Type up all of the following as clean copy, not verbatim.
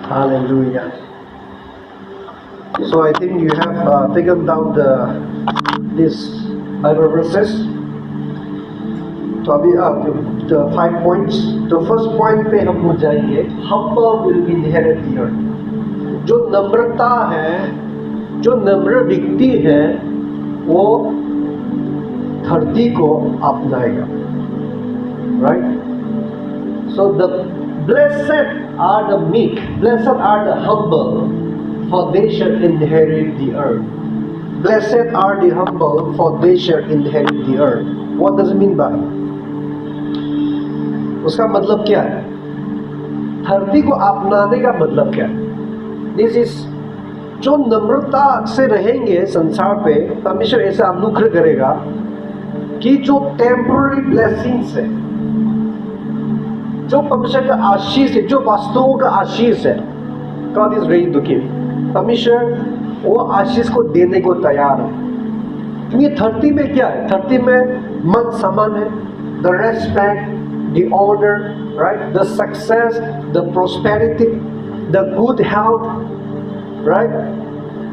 Hallelujah. So I think you have taken down this Bible verses. तो अभी the 5 points. तो first point पे हम लोग जाएंगे. Humble will inherit the earth. जो नम्रता है, जो नम्र व्यक्ति है, वो धरती को अपनाएगा. Right? So the blessed are the meek, blessed are the humble, for they shall inherit the earth. Blessed are the humble, for they shall inherit the earth. What does it mean by? उसका मतलब क्या है? धरती को अपनाने का मतलब क्या है? This is जो नम्रता से रहेंगे संसार पे, परमेश्वर ऐसा अनुग्रह करेगा कि जो टेम्पररी ब्लेसिंग्स है, जो परमेश्वर का आशीष है, जो वस्तुओं का आशीष है, God is ready to give. परमेश्वर वो आशीष को देने को तैयार है. क्योंकि धरती में क्या है? धरती में मान सम्मान है, the respect, the honor, right? The success, the prosperity, the good health, right?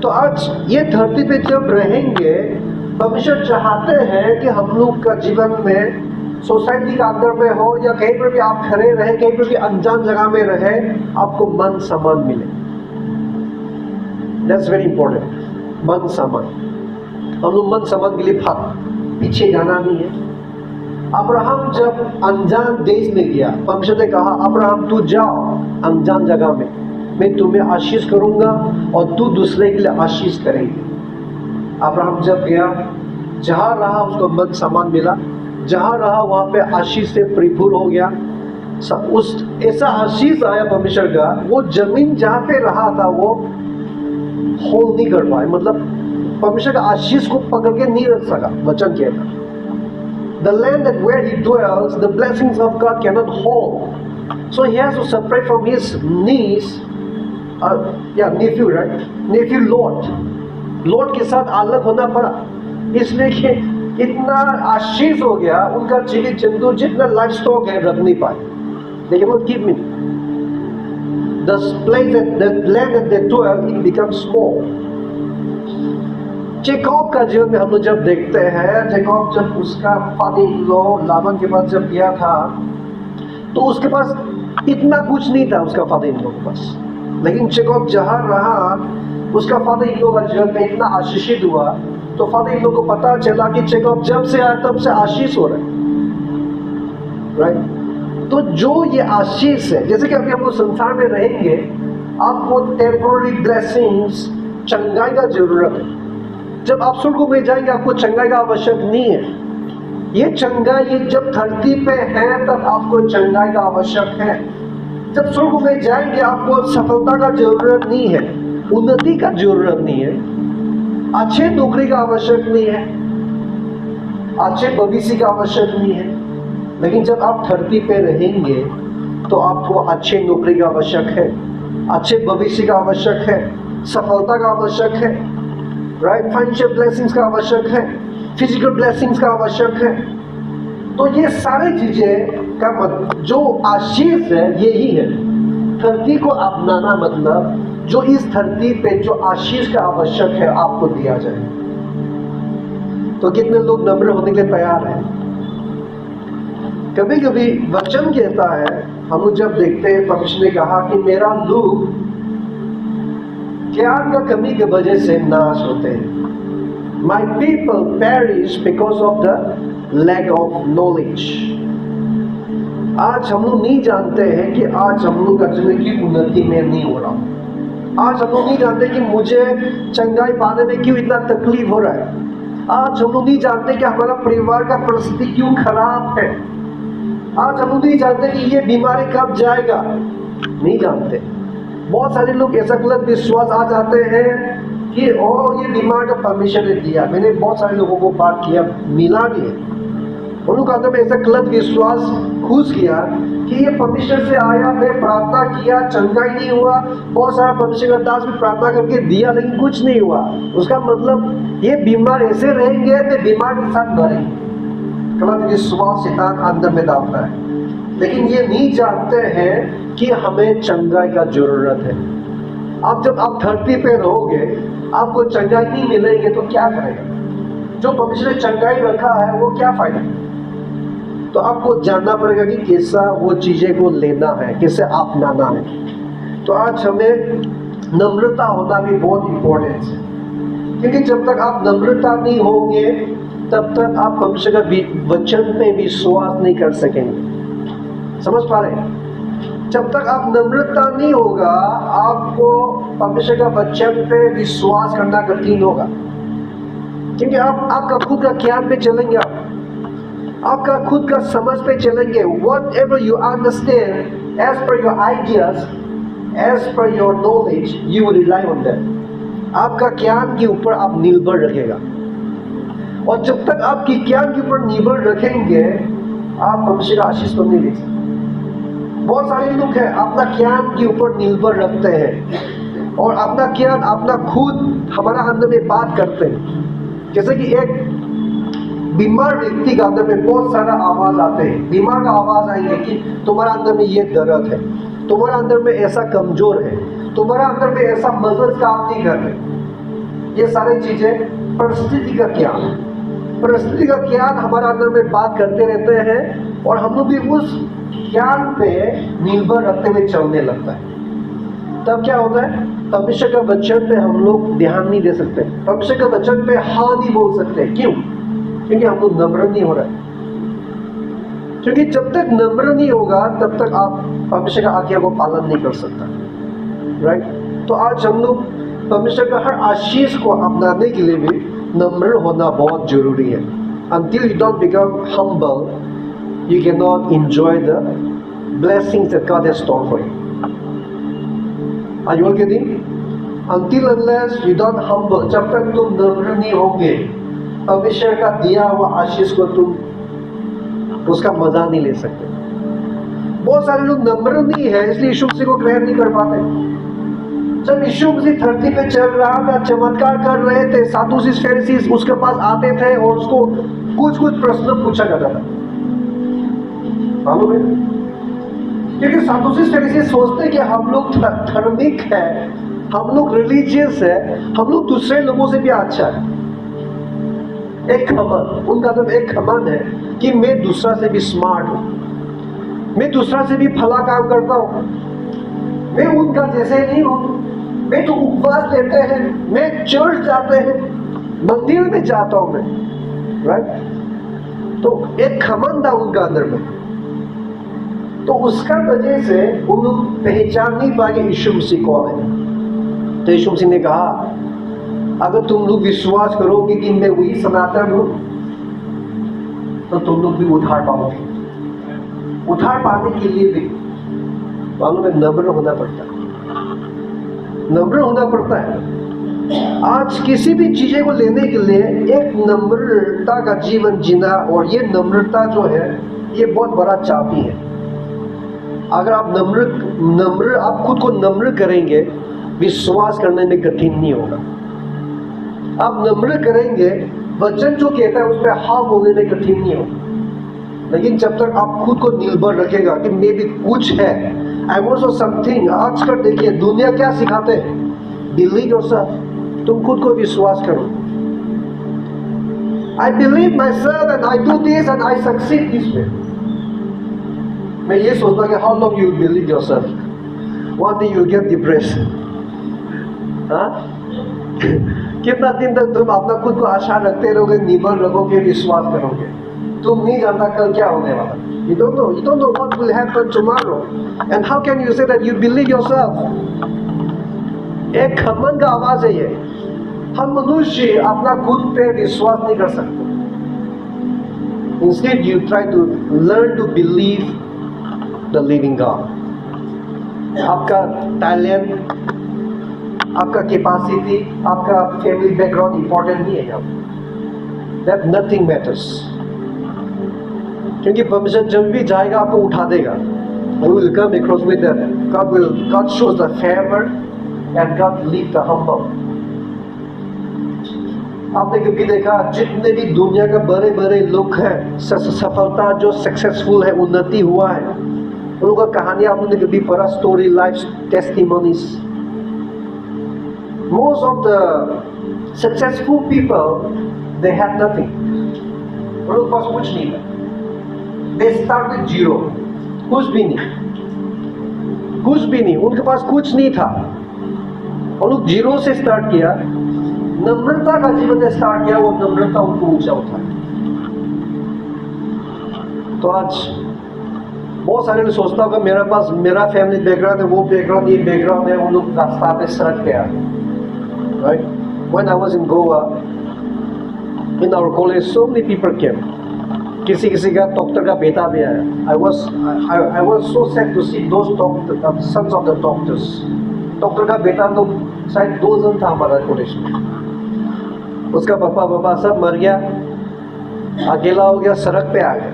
तो आज ये धरती पे जब रहेंगे, परमेश्वर चाहते हैं कि हम लोग का जीवन में सोसाइटी का अंदर में हो या कहीं पर भी आप खड़े रहे, कहीं पर भी अनजान जगह में रहे, आपको मान सम्मान मिले. That's very important. मान सम्मान. हम लोग मान सम्मान के लिए पीछे जाना नहीं है. अब्राहम जब अनजान देश में गया, परमेश्वर ने कहा अब्राहम तू जाओ अनजान जगह में, मैं तुम्हें आशीष करूंगा और तू दूसरे के लिए आशीष करेंगे. अब्राहम जब गया, जहाँ रहा उसको मान सम्मान मिला, जहाँ रहा वहाँ पे आशीष से परिपूर्ण हो गया. उस ऐसा आशीष आया परमेश्वर का, वो जमीन जहाँ पे रहा था वो होल्ड नहीं कर पाए, मतलब परमेश्वर का आशीष को पकड़ के नहीं रख सका. वचन कहता the land that where he dwells, the blessings of God cannot hold. So he has to separate from his niece, nephew, right? Nephew Lot. Lot के साथ अलग होना पड़ा, इसलिए कि इतना आशीष हो गया, उनका जीवित जंतु जितना लाइफ स्टॉक है रख नहीं पाए. लेकिन वो कीप में the land that they dwell, it becomes small. Jacob का जीवन में हम लोग जब देखते हैं, जैकब जब उसका फादर-इन-लॉ लाबान के पास जब गया था, तो उसके पास इतना कुछ नहीं था उसका फादर-इन-लॉ के पास. लेकिन जैकब जहाँ रहा, उसका फादर-इन-लॉ का जीवन में इतना आशीषित हुआ, तो फादर-इन-लॉ को पता चला कि जैकब जब से आया तब से आशीष हो रहा है. राइट? तो जो ये आशीष है, जैसे कि अभी हम लोग संसार में रहेंगे, आपको टेम्पोररी ब्लेसिंग्स, चंगाई का जरूरत है. जब आप स्वर्ग में जाएंगे आपको चंगाई का आवश्यक नहीं है. ये चंगाई ये जब धरती पे है तब आपको चंगाई का आवश्यक है. जब स्वर्ग में जाएंगे आपको सफलता का जरूरत नहीं है, उन्नति का जरूरत नहीं है, अच्छे नौकरी का आवश्यक नहीं है, अच्छे भविष्य का आवश्यक नहीं है. लेकिन जब आप धरती पे रहेंगे तो आपको अच्छे नौकरी का आवश्यक है, अच्छे भविष्य का आवश्यक है, सफलता का आवश्यक है, राइट? फाइनेंशियल ब्लेसिंग्स का आवश्यक है, फिजिकल ब्लेसिंग्स का आवश्यक है. तो ये सारी चीजें का मतलब जो आशीष है यही है. धरती को अपनाना मतलब जो इस धरती पे जो आशीष का आवश्यक है आपको दिया जाए. तो कितने लोग नम्र होने के लिए तैयार हैं? कभी कभी वचन कहता है, हम लोग जब देखते हैं परमेश्वर ने कहा कि मेरा लोग ज्ञान का कमी की वजह से नाश होते हैं. My people perish because of the lack of knowledge. आज हम लोग नहीं जानते हैं कि आज हम लोग का जीवन की उन्नति में नहीं हो रहा. आज हम लोग नहीं जानते कि मुझे चंगाई पाने में क्यों इतना तकलीफ हो रहा है. आज हम लोग नहीं जानते कि हमारा परिवार का परिस्थिति क्यों खराब है. आज हम लोग नहीं जानते कि ये बीमारी कब जाएगा, नहीं जानते. बहुत सारे लोग ऐसा गलत विश्वास आ जाते हैं कि और ये बीमार का परमेश्वर ने दिया. मैंने बहुत सारे लोगों को बात किया, मिला भी है, उन लोगों के अंदर में ऐसा गलत विश्वास घुस गया कि ये परमेश्वर से आया, मैं प्रार्थना किया, चंगाई नहीं हुआ. बहुत सारा परमेश्वर का दास भी प्रार्थना करके दिया लेकिन कुछ नहीं हुआ. उसका मतलब ये बीमार ऐसे रहेंगे तो बीमार के साथ मरेंगे. गलत विश्वास शैतान अंदर में डालता है. लेकिन ये नहीं जानते हैं कि हमें चंगाई का जरूरत है। अब जब आप धरती पे रहोगे, आपको चंगाई नहीं मिलेंगे तो क्या करेगा? जो परमेश्वर ने चंगाई रखा है वो क्या फायदा? तो आपको जानना पड़ेगा कि कैसा वो चीजें को लेना है, कैसे अपनाना है। तो आज हमें नम्रता होना भी बहुत इंपॉर्टेंट है, क्योंकि जब तक आप नम्रता नहीं होंगे तब तक आप परमेश्वर का वचन पे विश्वास नहीं कर सकेंगे। समझ पा रहे हैं? जब तक आप नम्रता नहीं होगा, आपको परमेश्वर का वचन पे विश्वास करना कठिन होगा, क्योंकि आप आपका खुद का ज्ञान पे चलेंगे, आपका खुद का समझ पे चलेंगे। Whatever you understand as per your ideas, as per your knowledge, you will rely on them. आपका ज्ञान के ऊपर आप निर्भर रखेगा, और जब तक आपकी ज्ञान के ऊपर निर्भर रखेंगे, आप परमेश्वर का आशीष तो नहीं ले सकते। बहुत सारे लोग हैं अपना ज्ञान के ऊपर निर्भर रखते हैं, और अपना ज्ञान अपना खुद हमारा अंदर में बात करते हैं। जैसे कि एक बीमार व्यक्ति का अंदर में बहुत सारा आवाज आते हैं। बीमार का आवाज आएंगे कि तुम्हारा अंदर में ये दर्द है, तुम्हारा अंदर में ऐसा कमजोर है, तुम्हारा अंदर में ऐसा मजल काम नहीं कर रहे। ये सारी चीजें परिस्थिति का ज्ञान है। परिस्थिति का ज्ञान हमारा अंदर में बात करते रहते हैं, और हम लोग भी उस ज्ञान पे निर्भर रखते हुए चलने लगता है। तब क्या होता है? परमेश्वर का वचन पे हम लोग ध्यान नहीं दे सकते, परमेश्वर का वचन पे हाँ नहीं बोल सकते। क्यों? क्योंकि हम लोग नम्र नहीं हो रहे। क्योंकि जब तक नम्र नहीं होगा तब तक आप परमेश्वर का आज्ञा को पालन नहीं कर सकता, राइट? तो आज हम लोग परमेश्वर का हर आशीष को अपनाने के लिए भी नम्र होना बहुत जरूरी है। Until you don't become humble, you cannot enjoy the blessings that God has stored for you. Are you all getting? Until unless you don't humble, जब तक तुम नम्र नहीं होंगे, परमेश्वर का दिया हुआ आशीष को तुम उसका मजा नहीं ले सकते। बहुत सारे लोग नम्र नहीं है, इसलिए यीशु मसीह को ग्रहण नहीं कर पाते। जब यीशु मसीह धरती पे चल रहा था, चमत्कार कर रहे थे, सादुसीस फरीसीस उसके पास आते थे और उसको कुछ कुछ प्रश्न पूछा करता था। मालूम है? क्योंकि सादुसीस फरीसीस सोचते कि हम लोग धार्मिक है, हम लोग रिलीजियस है, हम लोग दूसरे लोगों से भी अच्छा है। एक घमंड, उनका तो एक घमंड है कि मैं दूसरा से भी स्मार्ट हूँ, मैं दूसरा से भी भला काम करता हूँ, मैं उनका जैसे नहीं हूँ, मैं तो उपवास लेते हैं, मैं चर्च जाते हैं, मंदिर में जाता हूँ मैं, राइट? तो एक घमंड था उनका अंदर में। तो उसका वजह से वो लोग पहचान नहीं पाए यीशु मसीह कौन है। तो यीशु मसीह ने कहा, अगर तुम लोग विश्वास करोगे कि मैं वही सनातन हूं, तो तुम लोग भी उद्धार पाओगे। उद्धार पाने के लिए भी मालूम है नम्र होना पड़ता है, नम्र होना पड़ता है। आज किसी भी चीजें को लेने के लिए एक नम्रता का जीवन जीना, और ये नम्रता जो है ये बहुत बड़ा चाबी है। अगर आप नम्र आप खुद को नम्र करेंगे, विश्वास करने में कठिन नहीं होगा। आप नम्र करेंगे, वचन जो कहता है उस पर हाँ बोलने में कठिन नहीं होगा। लेकिन जब तक आप खुद को निर्भर रखेगा कि मे भी कुछ है, आई वांट समथिंग। आजकल देखिए दुनिया क्या सिखाते हैं, बिलीव योरसेल्फ, तुम खुद को विश्वास करो। I believe my self and I do this and I succeed this way. मैं ये सोचता कि how long you believe yourself, one day you get depression. हाँ, कितना दिन तक तुम अपना खुद को आशा रखते रहोगे, निर्भर रहोगे, विश्वास करोगे? तुम नहीं जानता कल क्या होने वाला। You don't know what will happen tomorrow, and how can you say that you believe yourself? एक घमंड का आवाज है ये। हम मनुष्य अपना खुद पे विश्वास नहीं कर सकते। Instead, you try to learn to believe the living God. आपका टैलेंट, आपका कैपेसिटी, आपका फैमिली बैकग्राउंड इंपॉर्टेंट नहीं है यहाँ। That nothing matters. क्योंकि परमेश्वर जब भी जाएगा आपको उठा देगा। We will come across with that. God shows the favor and God leaves the humble. आपने कभी देखा जितने भी दुनिया के बड़े बड़े लोग हैं, सफलता जो सक्सेसफुल है, उन्नति हुआ है, उन लोगों का कहानी आपने कभी पढ़ा, story, life testimonies. Most of the successful people, they had nothing. उन लोगों के पास कुछ नहीं था। They start with zero, कुछ भी नहीं, कुछ भी नहीं, उनके पास कुछ नहीं था। उन लोग जीरो से स्टार्ट किया, नम्रता का जीवन से स्टार्ट किया, वो नम्रता उनको ऊंचा उठाया। तो आज बहुत सारे लोग सोचता होगा मेरे पास मेरा फैमिली बैकग्राउंड है, वो बैकग्राउंड, ये बैकग्राउंड है, उन लोग रास्ता पे सड़क पे आ गए। Right? When I was in Goa, in our college, so many people came. किसी का डॉक्टर का बेटा भी आया। I was so sad to see those sons of the doctors. Doctor का बेटा तो शायद 2 जन था हमारा कॉलेज में। उसका पापा सब मर गया, अकेला हो गया, सड़क पे आ गया।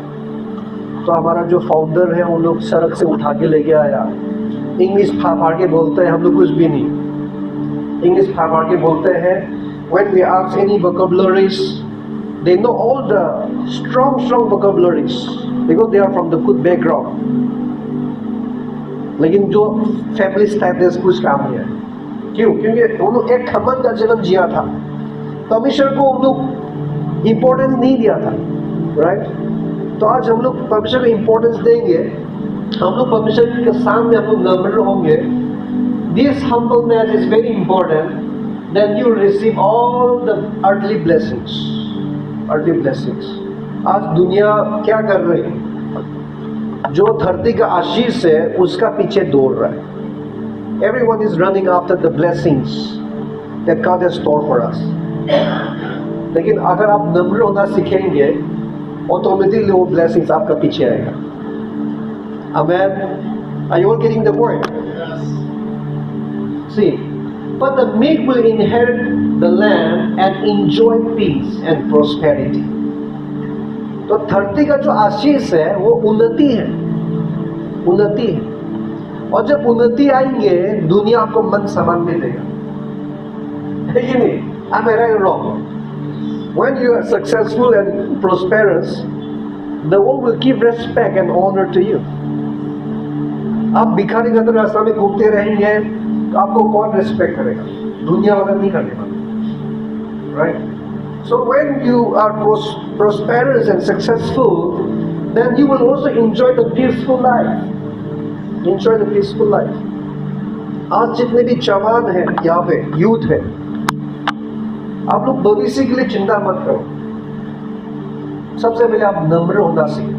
तो हमारा जो फाउंडर है उन लोग सड़क से उठा के लेके आया। इंग्लिश फाड़ के बोलते हैं, हम लोग कुछ भी नहीं। इंग्लिश फाड़ के बोलते हैं। When we ask any vocabularies, they know all the strong vocabularies because they are from the good background. लेकिन जो फैमिली स्टेटस कुछ काम नहीं है। क्यों? क्योंकि उन लोग एक खमन का जीवन जिया था। परमेश्वर को उन लोग इम्पोर्टेंस नहीं दिया था, राइट? तो आज हम लोग परमेश्वर को इम्पोर्टेंस देंगे, हम लोग परमेश्वर के सामने हम लोग नम्र होंगे। This humbleness is very important. Then you will receive all the earthly blessings. Earthly blessings. आज दुनिया क्या कर रही है? जो धरती का आशीष है उसका पीछे दौड़ रहा है। Everyone is running after the blessings that God has stored for us. लेकिन अगर आप नम्र होना सीखेंगे, ऑटोमेटिकली वो ब्लेसिंग्स आपका पीछे आएगा। Amen. Are you all getting the word? See, but the meek will inherit the land and enjoy peace and prosperity. तो धरती का जो आशीष है वो उन्नति है, उन्नति है। और जब उन्नति आएंगे दुनिया आपको मन सम्मान भी देगा, है कि नहीं? Am I right or wrong? When you are successful and prosperous, the world will give respect and honor to you. आप भिखारी की तरह रास्ता में घूमते रहेंगे, आपको कौन रिस्पेक्ट करेगा? दुनिया वाला नहीं करेगा, right? So when you are prosperous and successful, then you will also enjoy the peaceful life. Enjoy the peaceful life. आज जितने भी जवान हैं यहाँ पे, यूथ है, आप लोग भविष्य के लिए चिंता मत करो। सबसे पहले आप नम्र होना सीखो,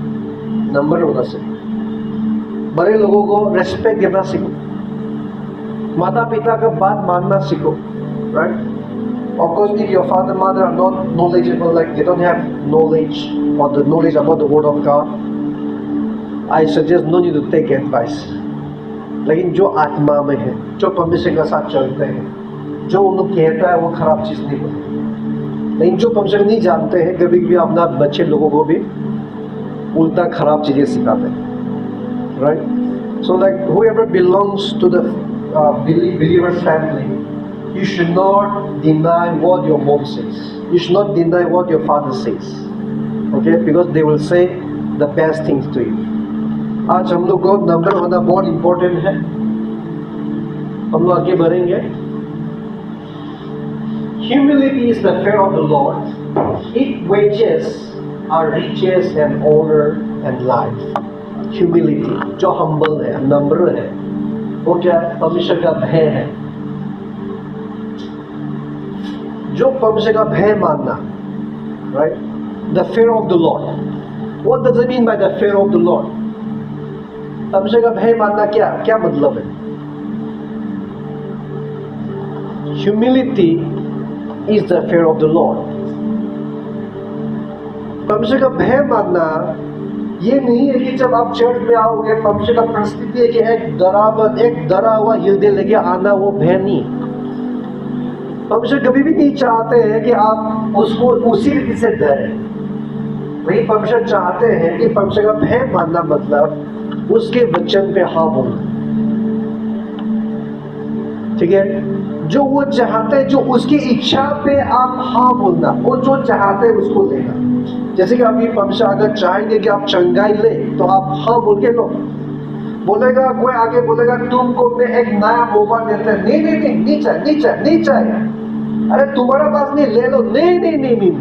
नम्र होना सीखो। बड़े लोगों को रेस्पेक्ट देना सीखो, माता पिता का बात मानना सीखो, right? Of course, if your father, mother are not knowledgeable, like they don't have knowledge or the knowledge about the word of God, I suggest no need to take advice. लेकिन जो आत्मा में है, जो परमेश्वर के साथ चलते हैं, जो उन लोग कहता है वो खराब चीज नहीं बोलते। लेकिन जो परमेश्वर नहीं जानते हैं, कभी कभी अपना बच्चे लोगों को भी उल्टा खराब चीजें सिखाते हैं, right? So like whoever belongs to the believer's family, you should not deny what your mom says. You should not deny what your father says, okay? Because they will say the best things to you. आज हम लोग को नम्र होना बहुत important है। हम लोग आगे बढ़ेंगे। Humility is the fear of the Lord. It wages our riches and honor and life. Humility, जो humble है, नम्र है, वो क्या? परमेश्वर का भय है। जो परमेश्वर का भय मानना, right? The fear of the Lord. What does it mean by the fear of the Lord? परमेश्वर का भय मानना क्या मतलब है? Humility is the fear of the Lord. परमेश्वर का भय मानना ये नहीं है कि जब आप चर्च में आओगे परमेश्वर का परिस्थिति है कि एक डरा हुआ हृदय लेके आना, वो भय नहीं। परमेश्वर कभी भी नहीं चाहते हैं कि आप उसको उसी रीति से डरें। वही परमेश्वर चाहते हैं कि परमेश्वर का भय मानना मतलब उसके वचन पे हाँ बोलना, ठीक है? जो वो चाहते हैं, जो उसकी इच्छा पे आप हाँ बोलना, वो जो चाहते हैं उसको लेना। जैसे कि अभी परमेश्वर अगर चाहेंगे कि आप चंगाई ले तो आप हाँ बोल के लो। बोलेगा, कोई आगे बोलेगा तुमको मैं एक नया मोबाइल देता है, नहीं नहीं नहीं, नहीं चाहिए नहीं चाहिए नहीं चाहिए, अरे तुम्हारा पास नहीं, ले लो, नहीं नहीं नहीं नहीं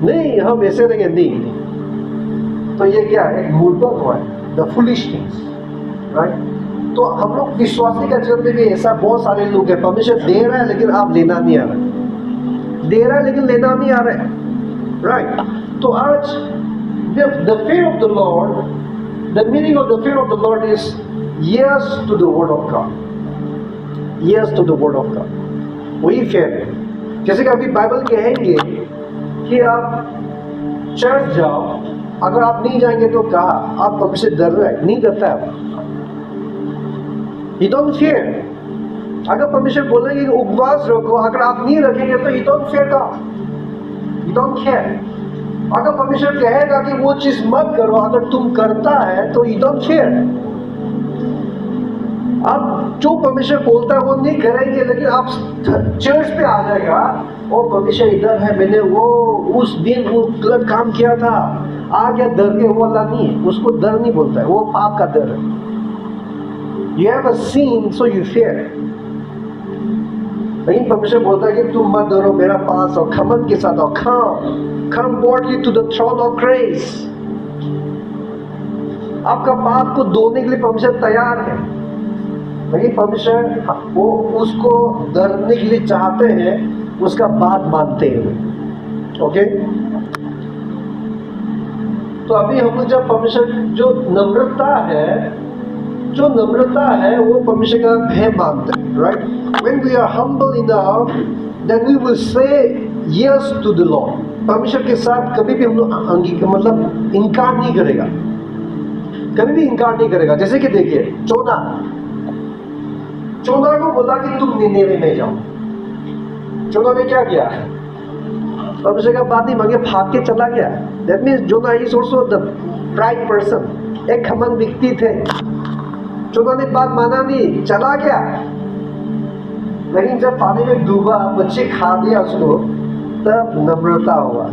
नहीं, हम ऐसे रहेंगे, नहीं। तो ये क्या है? एक मूर्खता हुआ है, द फुलिश थिंग्स, राइट। तो हम लोग विश्वासी का जीवन में भी ऐसा बहुत सारे लोग हैं, परमेश्वर दे रहा है लेकिन आप लेना नहीं आ रहा, दे रहा है लेकिन लेना नहीं आ रहा है, राइट। तो आज the fear of the Lord, the meaning of the fear of the Lord is yes to the word of God, yes to the word of God, वही fear है। जैसे कि अभी बाइबल कहेंगे कि आप चर्च जाओ, अगर आप नहीं जाएंगे तो कहा आप परमेश्वर डर रहे हैं, नहीं डरता है, you don't fear। अगर परमेश्वर बोलेंगे कि उपवास रखो, अगर आप नहीं रखेंगे तो you don't fear God, you don't care। अगर परमेश्वर कहेगा कि वो चीज मत करो, अगर तुम करता है तो you don't fear। अब जो परमेश्वर बोलता है वो नहीं करेंगे, लेकिन आप चर्च पे आ जाएगा और परमेश्वर इधर है, मैंने वो उस दिन वो गलत काम किया था, आ गया डर के, वो अल्लाह नहीं है, उसको डर नहीं बोलता है, वो पाप का डर है। You have a sin so you fear। लेकिन परमेश्वर बोलता है कि तुम मत डरो, मेरा पास और खमन के साथ और come boldly to the throne of grace। आपका पाप को धोने के लिए परमेश्वर तैयार है, लेकिन परमेश्वर वो उसको डरने के लिए चाहते हैं, उसका बात मानते हैं, ओके। तो अभी हम लोग जब परमेश्वर जो नम्रता है वो परमेश्वर का भय मानते हैं, right. When we are humble enough, then we will say yes to the Lord। परमेश्वर के साथ कभी भी हम लोग मतलब इनकार नहीं करेगा, कभी भी इनकार नहीं करेगा। जैसे कि देखिए चोना को बोला कि तुम निनेवे में जाओ, चोना ने क्या किया? परमेश्वर का बात नहीं मांगे, भाग के चला गया। That means zona is also the right person, एक खमन व्यक्ति थे। चोना ने बात माना नहीं, चला गया। लेकिन जब पानी में डूबा, मच्छी खा दिया उसको, तब नम्रता हुआ,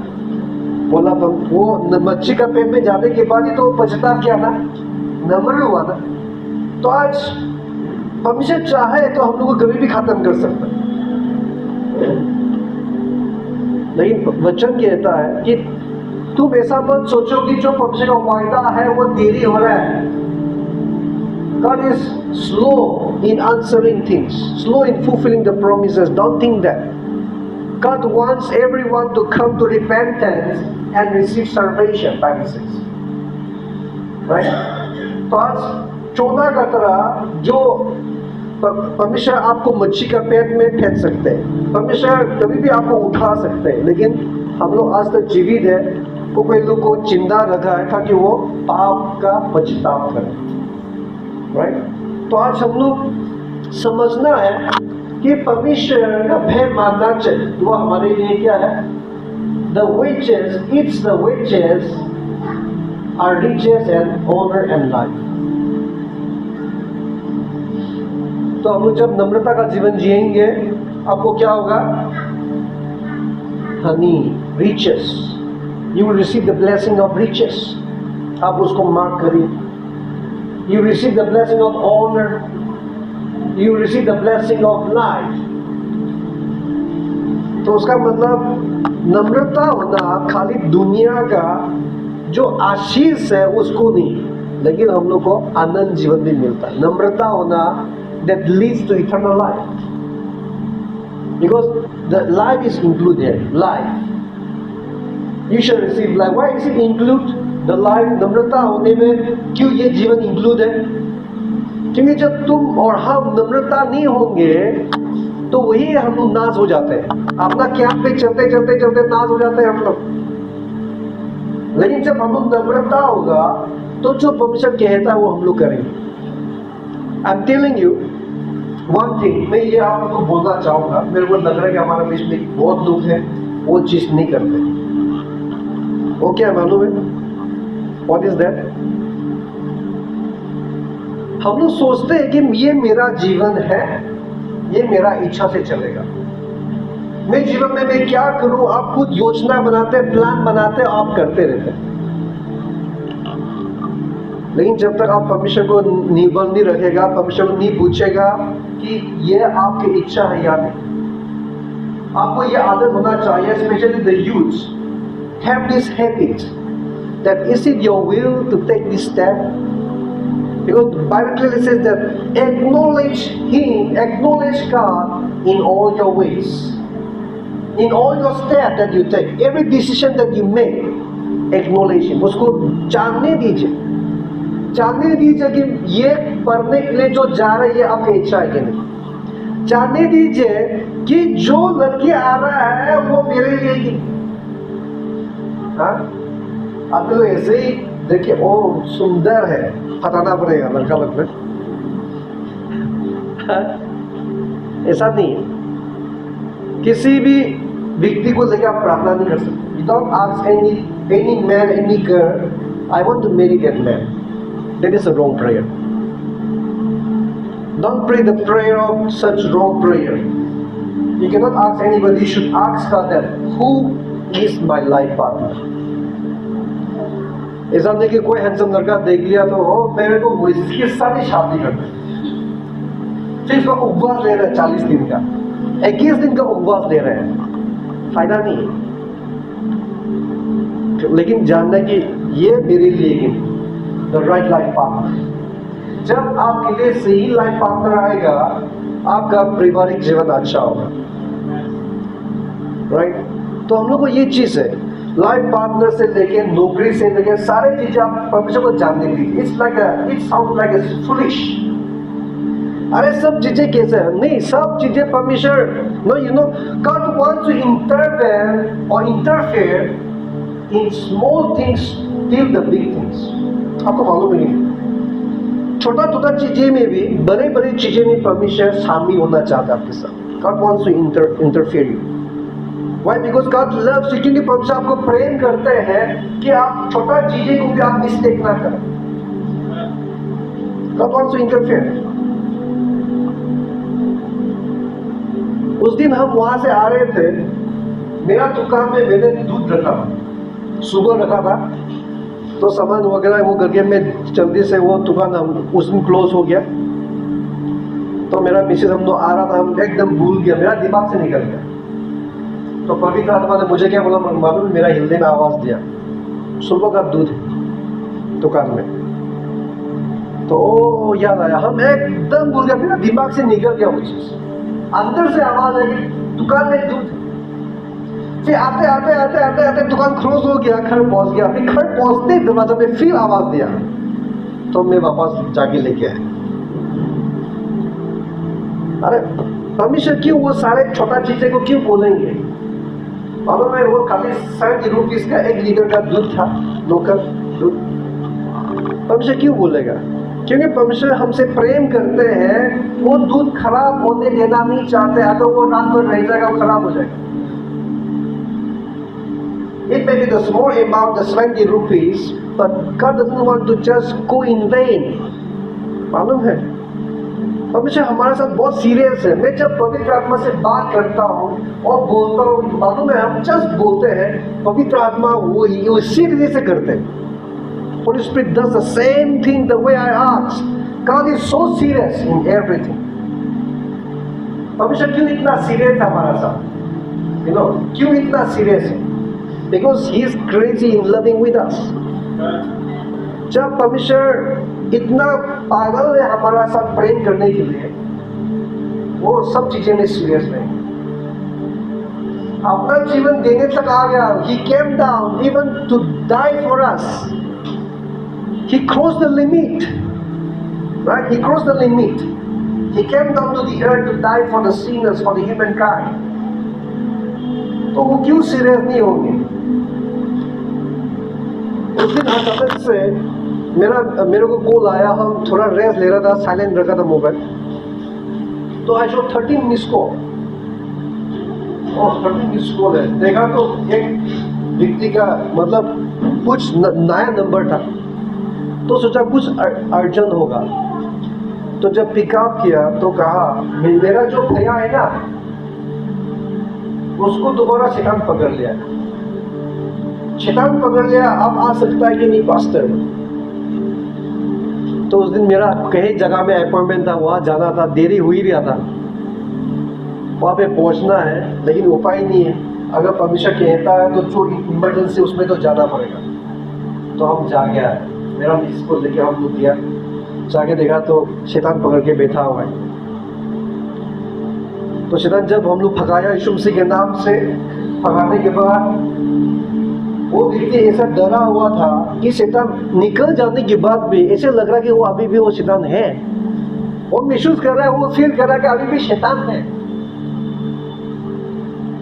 बोला वो मच्छी का पेट में जाने के बाद ही तो पछतावा किया ना, नम्र हुआ ना। तो आज परमेश्वर चाहे तो हम लोग को कभी भी खत्म कर सकता है, लेकिन वचन कहता है कि तुम ऐसा मत सोचो कि जो परमेश्वर का वायदा है वो देरी हो रहा है। God is slow in answering things, slow in fulfilling the promises. Don't think that. God wants everyone to come to repentance and receive salvation, Bible says. Right? तो आज चोना का तरह जो परमेश्वर आपको मच्छी का पेट में फेंक सकते हैं, परमेश्वर कभी भी आपको उठा सकते हैं, लेकिन हम लोग आज तक जीवित है, कोई लोग को चिंता रखा है ताकि वो पाप का पछतावा करें, राइट। तो आज हम लोग समझना है कि परमेश्वर का भय मानना चाहिए। वो हमारे लिए क्या है? The wages, it's the wages are riches and honor and life। तो हम लोग जब नम्रता का जीवन जिएंगे, आपको क्या होगा? Honey, riches, you will receive the blessing of riches। आप उसको मार्क करिए। You receive the blessing of honor, you receive the blessing of life। तो उसका मतलब नम्रता होना खाली दुनिया का जो आशीष है उसको नहीं, लेकिन हम लोग को आनंद जीवन भी मिलता है। नम्रता होना that leads to eternal life, because the life is included, life you shall receive life। why is it include the life? नम्रता होने में क्यों ये जीवन इंक्लूड है? क्योंकि जब तुम और हम नम्रता नहीं होंगे तो वही हम लोग नाश हो जाते हैं, अपना कैंप पे चलते चलते चलते नाश हो जाते हैं हम लोग। लेकिन जब हम लोग नम्रता होगा तो जो परमेश्वर कहता है वो हम लोग करेंगे। I am telling you one thing, मैं ये आप लोग को बोलना चाहूंगा, मेरे को लग रहा है कि हमारे बीच में बहुत लोग हैं वो चीज नहीं करते। वो क्या मालूम है? What is that? हम लोग सोचते हैं कि ये मेरा जीवन है, ये मेरा इच्छा से चलेगा, मैं जीवन में मैं क्या करूं, आप खुद योजना बनाते, प्लान बनाते, आप करते रहते। लेकिन जब तक आप परमेश्वर को निर्बल नहीं रखेगा, परमेश्वर को नहीं पूछेगा कि ये आपकी इच्छा है या नहीं। आपको ये आदत होना चाहिए, specially the youth, have this habit that is it your will to take this step? Because the Bible clearly says that acknowledge Him, acknowledge God in all your ways, in all your steps that you take, every decision that you make, acknowledge Him. उसको जानने दीजिए कि ये पढ़ने के लिए जो जा रही है आपकी इच्छा है कि नहीं। जानने दीजिए कि जो लड़की आ रहा है वो मेरे लिए ही। हाँ, आप तो ऐसे ही देखिए, ओ सुंदर है, बताना पड़ेगा लड़का लोग में। ऐसा नहीं है। किसी भी व्यक्ति को लेकर आप प्रार्थना नहीं कर सकते। Don't ask any man, any girl, I want to marry that man. That is a wrong prayer. Don't pray the prayer of such wrong prayer. You cannot ask anybody. You should ask God that who is my life partner. ऐसा नहीं कि कोई handsome लड़का देख लिया तो मेरे को इसके साथ ही शादी करना है। फिर इसका उपवास ले रहे हैं 40 दिन का, 21 दिन का उपवास ले रहे हैं, फायदा नहीं है। लेकिन जानना कि ये मेरे लिए द राइट लाइफ पार्टनर। जब आपके लिए सही लाइफ पार्टनर आएगा, आपका पारिवारिक जीवन अच्छा होगा, राइट। तो हम लोग को ये चीज है, लाइफ पार्टनर से लेके नौकरी से लेके सारे चीजें आप परमेश्वर को जानने के लिए। It sound like a foolish. अरे सब चीजें कैसे है? नहीं, सब चीजें परमेश्वर, no you know, God wants to intervene और interfere in small things till the big things. आपको मालूम नहीं, छोटा छोटा चीजें में भी, बड़े बड़े चीजें में परमेश्वर शामिल होना चाहता है आपके साथ। God wants to interfere you. Why? Because God loves you. क्योंकि परमेश्वर आपको प्रेम करते हैं कि आप छोटा चीजें को भी आप मिस्टेक ना करें। God wants to interfere. उस दिन हम वहां से आ रहे थे, मेरा दुकान में मैंने दूध रखा, सुबह रखा था, तो सामान वगैरह वो करके मैं जल्दी से वो दुकान हम उस दिन क्लोज हो गया। तो मेरा मिसेज हम लोग आ रहा था, हम एकदम भूल गया, मेरा दिमाग से निकल गया। तो पवित्र आत्मा ने मुझे क्या बोला मालूम, मेरा हिलने में आवाज दिया, सुबह का दूध दुकान में। तो याद आया, हम एकदम भूल गया, मेरा दिमाग से निकल गया वो चीज। अंदर से आवाज आई कि दुकान में दूध। फिर आते आते आते आते आते दुकान क्लोज हो गया, घर पहुंच गया। फिर घर पहुंचते दरवाजा में फिर आवाज दिया, तो मैं वापस जाके लेके आया। अरे परमेश्वर क्यों वो सारे छोटा चीजें को क्यों बोलेंगे? मालूम है, वो खाली 70 रुपीज का 1 लीटर का दूध था, लोकल दूध। परमेश्वर क्यों बोलेगा? क्योंकि परमेश्वर हमसे प्रेम करते हैं। वो दूध खराब होने देना नहीं चाहते। अगर वो रात भर रह जाएगा, वो खराब हो जाएगा। It may be the small amount, the 20 rupees, but God doesn't want to just go in vain. मालूम है, परमेश्वर हमारे साथ बहुत सीरियस है। मैं जब पवित्र आत्मा से बात करता हूँ और बोलता हूँ, मालूम है, हम जस्ट बोलते हैं, पवित्र आत्मा वो सीरियस से करते हैं। Holy Spirit does the same thing the way I ask. God is so serious in everything. परमेश्वर क्यों इतना सीरियस है हमारा साथ? You know, क्यों इतना सीरियस है? Because He is crazy in loving with us. जब परमेश्वर इतना पागल है हमारा साथ प्रेम करने के लिए, वो सब चीजें में सीरियस नहीं, अपना जीवन देने तक आ गया। He came down even to die for us. He crossed the limit, right? He crossed the limit. He came down to the earth to die for the sinners, for the humankind. तो वो क्यों serious नहीं होंगे? उस दिन अचानक से मेरे को कॉल आया, हम थोड़ा रेस्ट ले रहा था, साइलेंट रखा था मोबाइल, तो I show 13 miss call. 13 miss call है। देखा तो एक व्यक्ति का मतलब कुछ नया नंबर था, तो सोचा कुछ अर्जेंट होगा। तो जब पिकअप किया तो कहा, मेरा जो भैया है ना, उसको दोबारा शैतान पकड़ लिया। शैतान पकड़ लिया, अब आ सकता है कि नहीं पास्टर? तो उस दिन मेरा कहीं जगह में अपॉइंटमेंट था, वहाँ जाना था, देरी हो ही रहा था, वहाँ पे पहुँचना है, लेकिन उपाय नहीं है। अगर परमेश्वर कहता है तो जो इमरजेंसी उसमें तो जाना पड़ेगा। तो हम जा गया, मेरा मिस को लेके हम लोग गया, जाके देखा तो शैतान पकड़ के बैठा हुआ है। तो शैतान जब हम लोग भगाया यीशु मसीह के नाम से, भगाने के बाद वो व्यक्ति ऐसा डरा हुआ था कि शैतान निकल जाने के बाद भी ऐसे लग रहा कि वो अभी भी वो शैतान है। वो महसूस कर रहा है, वो फील कर रहा है कि अभी भी शैतान है।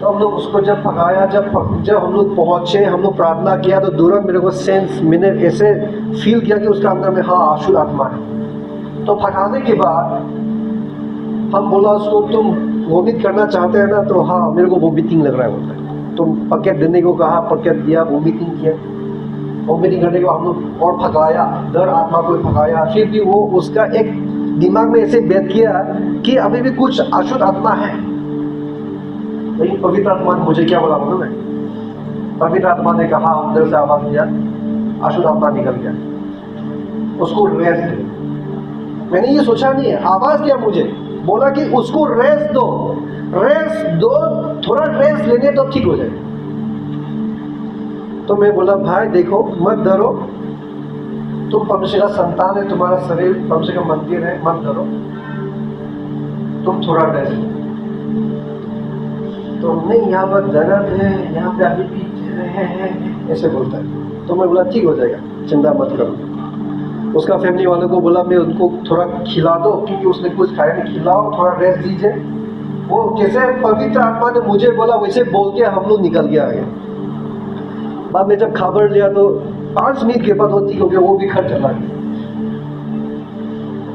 तो हम लोग उसको जब भगाया, जब हम लोग पहुंचे, हम लोग प्रार्थना किया, तो दूर मेरे को सेंस, मैंने ऐसे फील किया कि उसका अंदर में हाँ अशुद्ध आत्मा है। तो भगाने के बाद हम बोला उसको, तुम वोमिट करना चाहते हैं ना? तो हाँ मेरे को वोमिटिंग लग रहा है बोलता है। तो पकेट देने को कहा, पकेट दिया, वोमिटिंग किया। वोमिटिंग करने को हम लोग और भगाया, डर आत्मा को भगाया। फिर भी वो उसका एक दिमाग में ऐसे बैठ किया कि अभी भी कुछ अशुद्ध आत्मा है। लेकिन पवित्र आत्मा ने मुझे क्या बोला मालूम है? पवित्र आत्मा ने कहा, अंदर से आवाज दिया, अशुद्ध आत्मा निकल गया, उसको रेस्ट दो। मैंने ये सोचा नहीं है, आवाज दिया मुझे, बोला कि उसको रेस्ट दो, रेस्ट दो, थोड़ा रेस्ट लेने तो ठीक हो जाए। तो मैं बोला, भाई देखो मत डरो, तुम परमेश्वर का संतान है, तुम्हारा शरीर परमेश्वर का मंदिर है, मत डरो, तुम थोड़ा रेस्ट लो। तो नहीं, यहाँ पर दर्द है, यहाँ पे अभी भी है, ऐसे बोलता है। तो मैं बोला ठीक हो जाएगा, चिंता मत करो। उसका फैमिली वालों को बोला, मैं उनको थोड़ा खिला दो, क्योंकि उसने कुछ खाया नहीं, खिलाओ, थोड़ा रेस्ट दीजिए। वो जैसे पवित्र आत्मा ने मुझे बोला वैसे बोल के हम लोग निकल के आ गए। बाद में जब खबर लिया तो 5 मिनट के बाद वो ठीक हो गया, वो भी घर चला गया।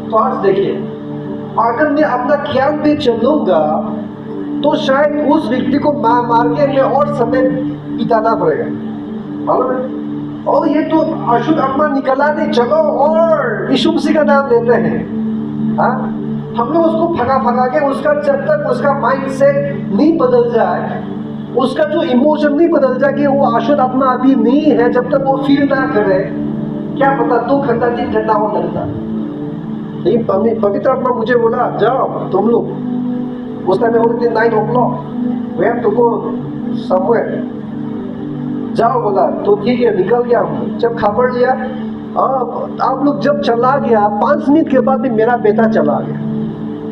तो आज देखिए, अगर मैं अपना ज्ञान पे चलूंगा तो शायद उस व्यक्ति को मार के मैं और समय बिताना पड़ेगा, मालूम है? और ये तो अशुद्ध आत्मा निकला नहीं, चलो और यीशु मसीह का नाम लेते हैं। हाँ, हम लोग उसको भगा के, उसका जब तक उसका माइंड सेट नहीं बदल जाए, उसका जो इमोशन नहीं बदल जाए कि वो अशुद्ध आत्मा अभी नहीं है, जब तक वो फील ना करे, क्या पता 2 घंटा 3 घंटा हो लगता। लेकिन पवित्र आत्मा मुझे बोला, जाओ तुम लोग, उस टाइम में बोलते 9 o'clock, we have to go somewhere, जाओ बोला। तो ठीक है, निकल गया हम। जब खबर लिया, आप लोग जब चला गया, 5 मिनट के बाद भी मेरा बेटा चला गया।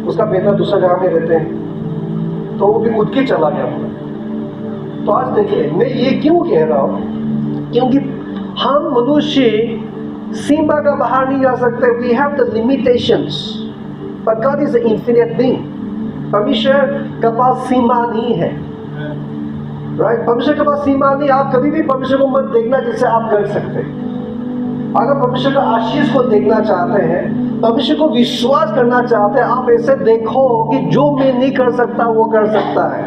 उसका बेटा दूसरा जगह में रहते हैं, तो वो भी उठ के चला गया पूरा। तो आज देखिए, मैं ये क्यों कह रहा हूँ, क्योंकि हम मनुष्य सीमा का बाहर नहीं जा सकते। We have the limitations, but God is an infinite being। परमेश्वर के पास सीमा नहीं है, राइट? परमेश्वर के पास सीमा नहीं। आप कभी भी परमेश्वर को मत देखना जैसे आप कर सकते हैं। अगर परमेश्वर का आशीष को देखना चाहते हैं, परमेश्वर को विश्वास करना चाहते हैं, आप ऐसे देखो कि जो मैं नहीं कर सकता वो कर सकता है।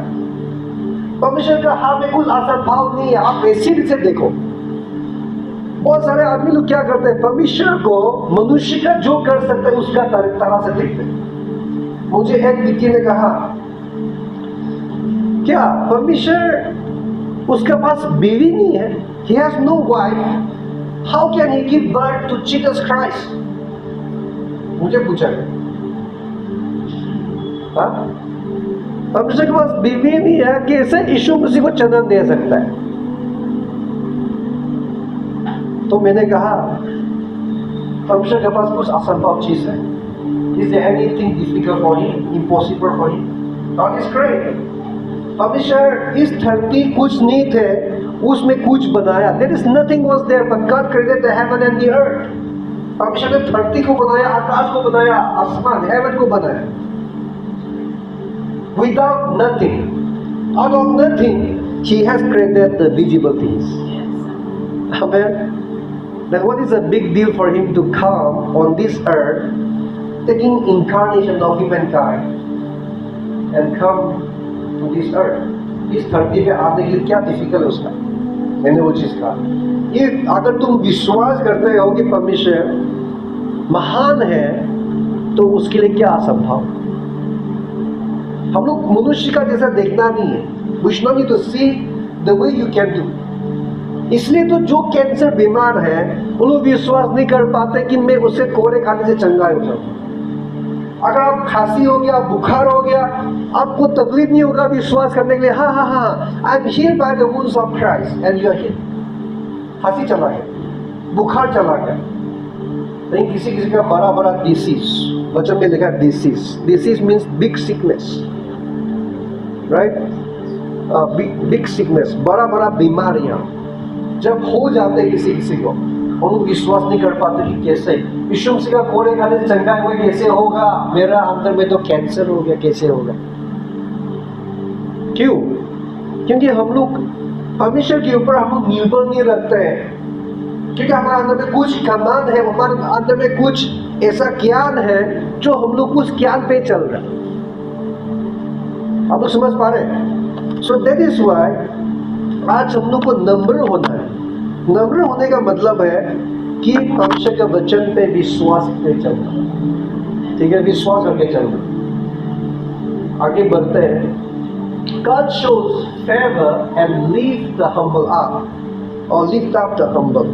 परमेश्वर का हाथ में कुछ असंभव नहीं है, आप ऐसे भी से देखो। बहुत सारे आदमी लोग क्या करते हैं, परमेश्वर को मनुष्य का जो कर सकते हैं उसका तरह से देखते हैं। मुझे एक व्यक्ति ने कहा, क्या परमेश्वर उसके पास बीवी नहीं है? He has no wife. How can he give birth to Jesus Christ? मुझे पूछा गया, परमेश्वर के पास बीवी नहीं है, कैसे यीशु मसीह को जन्म दे सकता है? तो मैंने कहा, परमेश्वर के पास कुछ असंभव चीज है। Is there anything difficult for him? Impossible for him? God is great. परमेश्वर इस धरती कुछ नहीं थे, उसमें कुछ बनाया। There is nothing was there, but God created the heaven and the earth. परमेश्वर ने धरती को बनाया, आकाश को बनाया, आसमान हेवन को बनाया। Without nothing, out of nothing, He has created the visible things. Amen. Then what is a big deal for Him to come on this earth, taking incarnation of humankind and come to this earth? इस धरती पे आने के लिए क्या difficult है उसका? मैंने वो चीज कहा, ये अगर तुम विश्वास करते हो कि परमेश्वर महान है, तो उसके लिए क्या असंभव? हम लोग मनुष्य का जैसा देखना नहीं है। We should not need to see the way you can do. इसलिए तो जो कैंसर बीमार है वो लोग विश्वास नहीं कर पाते कि मैं उससे कोड़े खाने से चंगा हो जाऊँ। अगर आप खांसी हो गया, बुखार हो गया, आपको तकलीफ नहीं होगा विश्वास करने के लिए, हाँ हाँ हाँ, I am healed by the wounds of Christ and you are healed. खांसी चला गया, बुखार चला गया। नहीं, किसी किसी का बड़ा बड़ा डिसीज, बच्चों में लिखा disease, disease means big sickness, right, big sickness, बड़ा बड़ा बीमारियां जब हो जाते किसी किसी को, हम विश्वास नहीं कर पाते कि कैसे यीशु मसीह का कोड़े खाने से चंगा हुआ कैसे होगा, मेरा अंदर में तो कैंसर हो गया, कैसे होगा? क्यों? क्योंकि हम लोग परमेश्वर के ऊपर हम लोग निर्भर नहीं रखते हैं, क्योंकि हमारे अंदर में कुछ कमांड है, हमारे अंदर में कुछ ऐसा ज्ञान है जो हम लोग उस ज्ञान पे चल रहे हैं। आप लोग समझ पा रहे हैं? सो दैट इज व्हाई आज हम लोग को नम्र होना है। नम्र होने का मतलब है कि परमेश्वर के वचन पे विश्वास पे चलना, ठीक है, विश्वास करके चलना। आगे बढ़ते हैं। God shows favor and lift the humble up, or lift up the humble.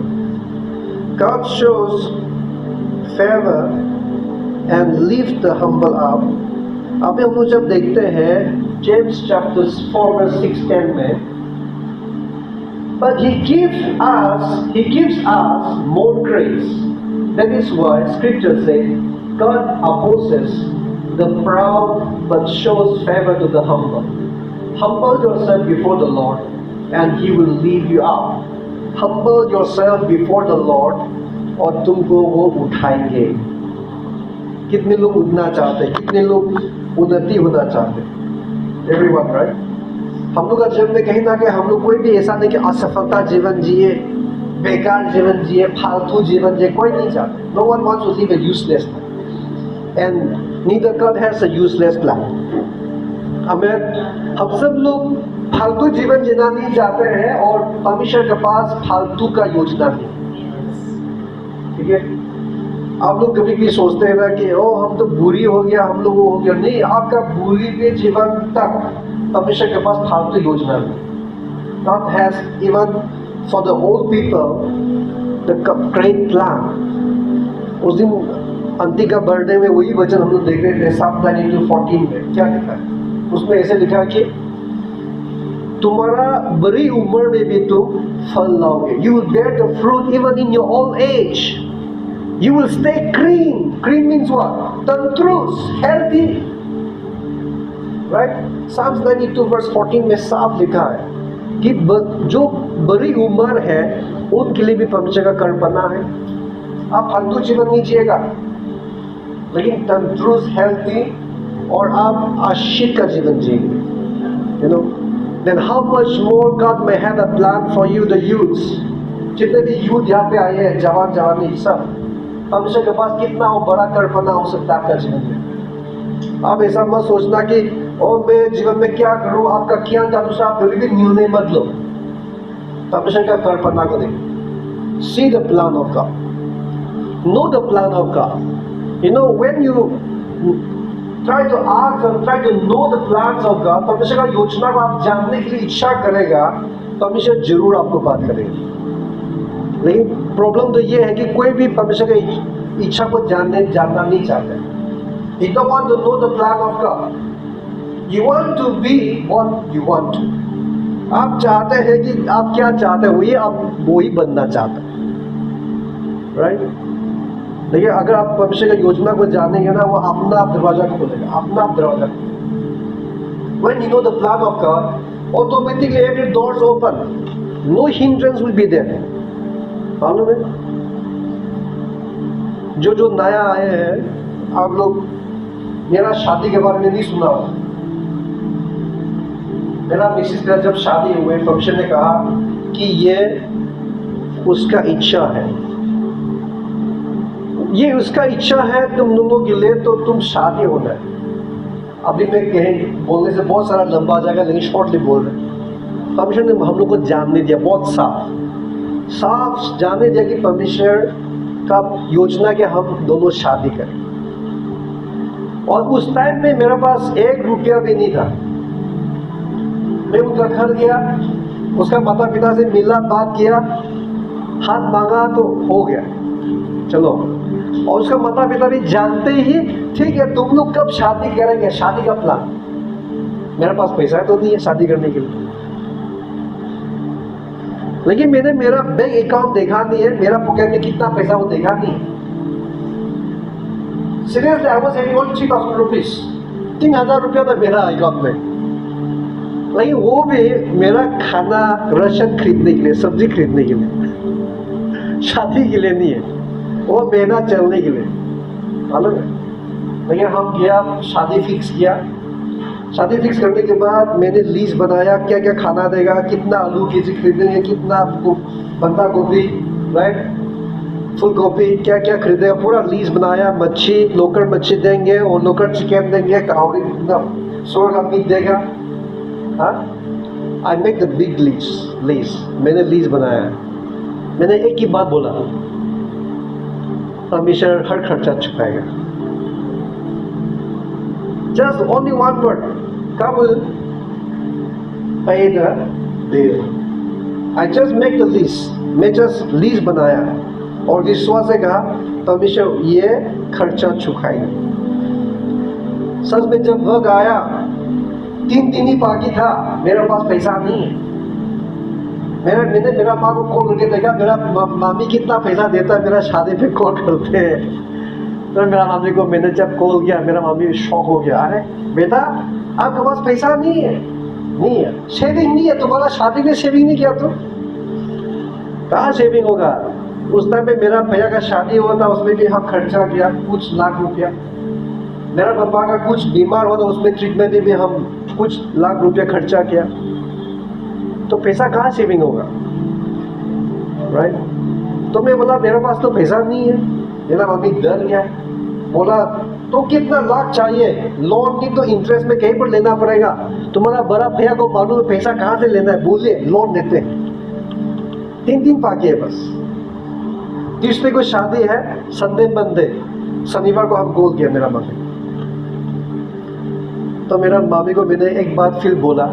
God shows favor and lift the humble up. अभी हम लोग जब देखते हैं जेम्स चैप्टर 4 verse 6-10 में, but he gives us more grace. That is why Scripture says, God opposes the proud but shows favor to the humble. Humble yourself before the Lord, and He will lift you up. Humble yourself before the Lord, और तुमको वो उठाएंगे। कितने लोग उठना चाहते हैं? कितने लोग उन्नति होना चाहते हैं? Everyone, right? हम लोग का जीवन में कहीं ना कहीं हम लोग कोई भी ऐसा नहीं कि असफलता जीवन जिए, बेकार जीवन जिए, फालतू जीवन जिए, कोई नहीं चाहता। No one wants to live a useless life, and neither God has a useless life. हम सब लोग फालतू जीवन जीना नहीं चाहते हैं, और परमेश्वर के पास फालतू का योजना नहीं, ठीक है? आप लोग कभी भी सोचते हैं ना कि ओ हम तो बुरी हो गया, हम लोग वो हो गया। नहीं, आपका बुरी के जीवन तक परमेश्वर के पास फालतू योजना नहीं। God has even for the old people the great plan. उस दिन अंती का बर्थडे में वही वचन हम लोग देख रहे थे, Psalm 92:14 में क्या लिखा है? उसमें ऐसे लिखा कि तुम्हारा बड़ी उम्र में भी तुम फल लाओगे। You will bear the fruit even in your old age. You will stay green. Green means what? Tandurust, healthy. Right? Psalms 92 verse 14 में साफ लिखा है कि जो बड़ी उम्र है उनके लिए भी परमेश्वर का कल्पना है। आप फालतू जीवन नहीं जिएगा, लेकिन तंदुरुस्त, हेल्थी, और आप आशीष का जीवन जिएंगे। You know, then how much more God may have a plan for you, the youths. जितने भी यूथ यहाँ पे आए हैं, जवान जवानी सब, परमेश्वर के पास कितना हो बड़ा कल्पना हो सकता है आपका जीवन में। आप ऐसा मत सोचना कि और मैं जीवन में क्या करूं, आपका ज्ञान का अनुसार आप कभी भी निर्णय मत लो। परमेश्वर का कल्पना को देखो। See the plan of God. Know the plan of God. You know, when you try to ask and try to know the plans of God, परमेश्वर का योजना को आप जानने के लिए इच्छा करेगा, परमेश्वर जरूर आपको बात करेगा। लेकिन प्रॉब्लम तो ये है कि कोई भी परमेश्वर की इच्छा को जानना नहीं चाहता। You don't want to know the plan of God. You want to be what you want to. आप चाहते हैं कि आप क्या चाहते हैं वही आप वही बनना चाहते हैं, राइट? देखिए, अगर आप परमेश्वर की योजना को जानेंगे ना, वो अपना आप दरवाजा खोलेगा, अपना आप दरवाजा। When you know the plan of God, automatically every doors open. No hindrance will be there. मालूम है? जो नया आए हैं, आप लोग मेरा शादी के बारे में नहीं सुना हो। मेरा मिसेस का जब शादी हुए, फंक्शन ने कहा कि ये उसका इच्छा है, ये उसका इच्छा है तुम लोगों के लिए, तो तुम शादी होना है। अभी मैं कहें बोलने से बहुत सारा लंबा आ जाएगा, लेकिन शॉर्टली बोल रहे। परमेश्वर ने हम लोग को जानने दिया, बहुत साफ जानने दिया कि परमेश्वर का योजना के हम दोनों शादी करें। और उस टाइम में मेरे पास 1 रुपया भी नहीं था। मैं उनका घर गया, उसका माता पिता से मिला, बात किया, हाथ मांगा तो हो गया, चलो। और उसका माता पिता भी जानते ही, ठीक है तुम लोग कब शादी करेंगे, शादी का प्लान। मेरे पास पैसा तो नहीं है शादी करने के लिए, लेकिन मैंने मेरा बैंक अकाउंट देखा नहीं है, मेरा पॉकेट में कितना पैसा वो देखा नहीं है। Seriously I was having only 3000 rupees, 3000 रुपया था मेरा अकाउंट में। लेकिन वो भी मेरा खाना राशन खरीदने के लिए, सब्जी खरीदने के लिए, शादी के लिए नहीं है, वो महीना चलने के लिए, मालूम है। लेकिन हम गया, शादी फिक्स किया। शादी फिक्स करने के बाद मैंने लीस्ट बनाया, क्या क्या खाना देगा, कितना आलू केजी खरीदेंगे, कितना बंदा गोभी, राइट, फुल गोभी, क्या क्या खरीदेगा, पूरा लीस्ट बनाया। मच्छी, लोकल मच्छी देंगे और लोकल चिकन देंगे, कावड़ी सोर का मीट देगा। हाँ, I make the big least, मैंने लीस्ट बनाया। मैंने एक ही बात बोला, परमेश्वर हर खर्चा चुकाएगा। Just only one word, God will pay the bill. I just make the list, मैं just list बनाया और विश्वास से कहा परमेश्वर ये खर्चा चुकाएगा। सच में जब वक्त आया, 3 दिन ही बाकी था, मेरे पास पैसा नहीं है। मैंने मेरा माँ को कॉल करके देखा, मेरा मामी कितना पैसा देता है, मेरा शादी पे कॉल करते हैं। तो मेरा मामी को मैंने जब कॉल किया, मेरा मामी शॉक हो गया, अरे बेटा आपके पास पैसा नहीं है, शेविंग नहीं है, तुम्हारा शादी में शेविंग नहीं किया तो कहाँ शेविंग होगा। उस टाइम पे मेरा भैया का शादी हुआ था, उसमें भी हम खर्चा किया कुछ लाख रुपया। मेरा पापा का कुछ बीमार हुआ था, उसमें ट्रीटमेंट में भी हम कुछ लाख रुपया खर्चा किया। तो पैसा कहाँ सेविंग होगा, राइट। तो मैं बोला मेरे पास तो पैसा नहीं है। मेरा मम्मी डर गया, बोला तो कितना लाख चाहिए, लोन नहीं तो इंटरेस्ट में कहीं पर लेना पड़ेगा, तुम्हारा बड़ा भैया को मालूम है पैसा कहाँ से लेना है, बोलिए लोन देते हैं। 3 दिन बाकी है बस, ट्यूसडे को शादी है, संडे मंडे, शनिवार को हम कॉल किया मेरा मम्मी। तो मेरा मामी को मैंने एक बात फिर बोला,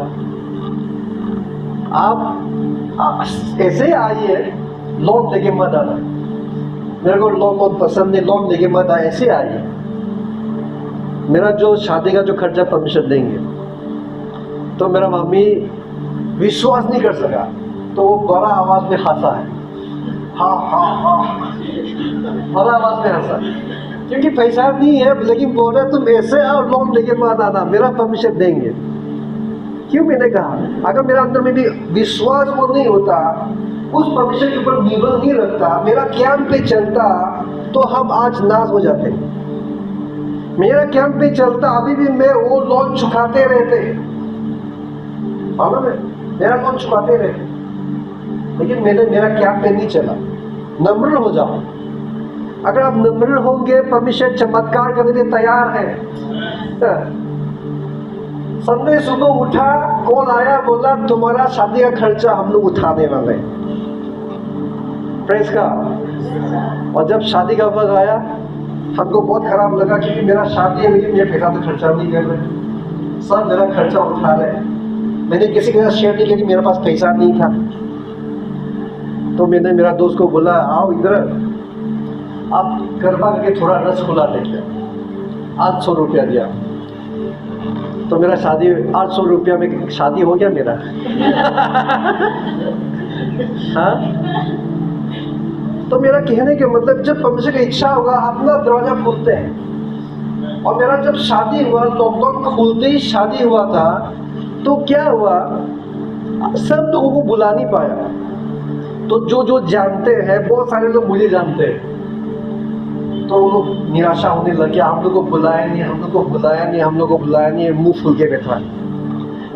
आप ऐसे आइए, लोन लेके मत आना, मेरे को लोन बहुत पसंद है, लोन लेके मत आए, ऐसे आइए, मेरा जो शादी का जो खर्चा परमिशन देंगे। तो मेरा मामी विश्वास नहीं कर सका, तो वो बड़ा आवाज में हंसा है, हाँ हाँ हाँ, बड़ा आवाज में हंसा, क्योंकि पैसा नहीं है, लेकिन बोल रहे तुम ऐसे आओ, लोन लेके मत आना, मेरा परमिशन देंगे। क्यों, मैंने कहा अगर मेरा अंदर में भी विश्वास वो नहीं होता, उस परमेश्वर के ऊपर निर्भर नहीं रखता, मेरा ज्ञान पे चलता, तो हम आज नाश हो जाते। मेरा ज्ञान पे चलता, अभी भी मैं वो लोन चुकाते रहते, मालूम है, मेरा लोन चुकाते रहते। लेकिन मेरा ज्ञान पे नहीं चला। नम्र हो जाओ, अगर आप नम्र होंगे, परमेश्वर चमत्कार करने के लिए तैयार है। संडे सुबह उठा, कॉल आया, बोला तुम्हारा शादी का खर्चा हम लोग उठाने वाले हैं, प्रेस का। और जब शादी का वक्त आया, हमको बहुत खराब लगा, क्योंकि मेरा शादी है लेकिन ये पैसा तो खर्चा नहीं कर रहे, सब मेरा खर्चा उठा रहे। मैंने किसी के साथ शेयर नहीं किया कि मेरे पास पैसा नहीं था। तो मैंने मेरा दोस्त को बोला, आओ इधर, आप गरबा करके थोड़ा रसगुल्ला लेके, 800 रुपया दिया। तो मेरा शादी 800 रुपया में शादी हो गया मेरा। हाँ, तो मेरा कहने के मतलब, जब परमेश्वर की इच्छा होगा अपना दरवाजा खोलते हैं। और मेरा जब शादी हुआ, लॉकडाउन खुलते ही शादी हुआ था, तो क्या हुआ, सब लोगों को बुला नहीं पाया। तो जो जानते हैं, बहुत सारे लोग मुझे जानते हैं, तो वो लोग निराशा होने लगे, हम लोग को बुलाया नहीं, हम लोग को बुलाया नहीं, हम लोग को बुलाया नहीं, मुंह फूल के बैठा।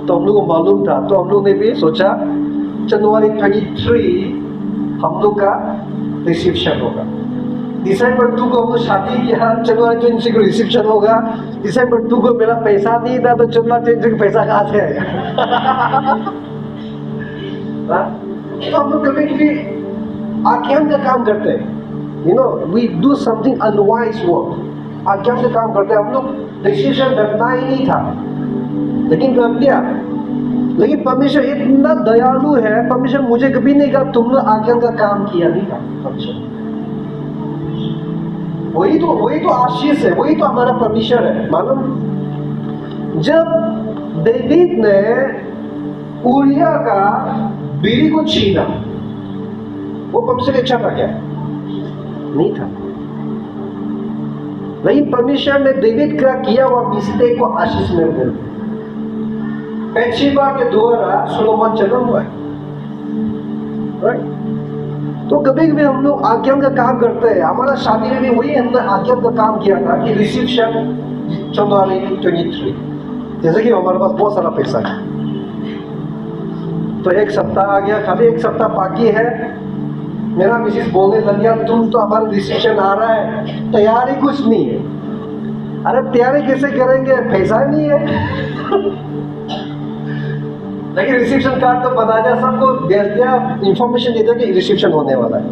तो हम लोग को मालूम था, तो हम लोग ने भी सोचा जनवरी 23 हम लोग का रिसेप्शन होगा, दिसंबर 2 को हम लोग शादी किया, जनवरी 26 को रिसेप्शन होगा। दिसंबर 2 को मेरा पैसा नहीं था, तो जनवरी 26 को पैसा कहाँ से आएगा। तो हम लोग कभी कभी आज्ञान का काम करते हैं, you know, we do something unwise work, आज्ञा से काम करते हैं। हम लोग डिसीजन करना ही नहीं था, लेकिन कर दिया। लेकिन परमेश्वर इतना दयालु है, परमेश्वर मुझे कभी नहीं कहा तुमने आज्ञा का काम किया, नहीं कहा परमेश्वर। वही तो आशीष है, वही तो हमारा परमेश्वर है। मालूम, जब दाऊद ने उरिया का बीवी को छीना, वो परमेश्वर की इच्छा था क्या? नहीं था। लेकिन परमेश्वर ने दाऊद का किया हुआ मिस्टेक को आशीष में बदल दिया। बत्शेबा के द्वारा सोलोमन जन्म हुआ है, राइट? तो कभी कभी हम लोग आज्ञा का काम करते हैं। हमारा शादी में भी वही हमने आज्ञा का काम किया था कि रिसेप्शन जनवरी 23, जैसे कि हमारे पास बहुत सारा पैसा है तो एक सप्ताह आ गया, खाली एक सप्ताह बाकी है। मेरा मिसेस बोलने लग गया तुम तो हमारा रिसेप्शन आ रहा है, तैयारी कुछ नहीं है। अरे तैयारी कैसे करेंगे, पैसा नहीं है। लेकिन रिसेप्शन कार्ड तो बना दिया, सबको भेज दिया, इंफॉर्मेशन दे दिया कि रिसेप्शन होने वाला है।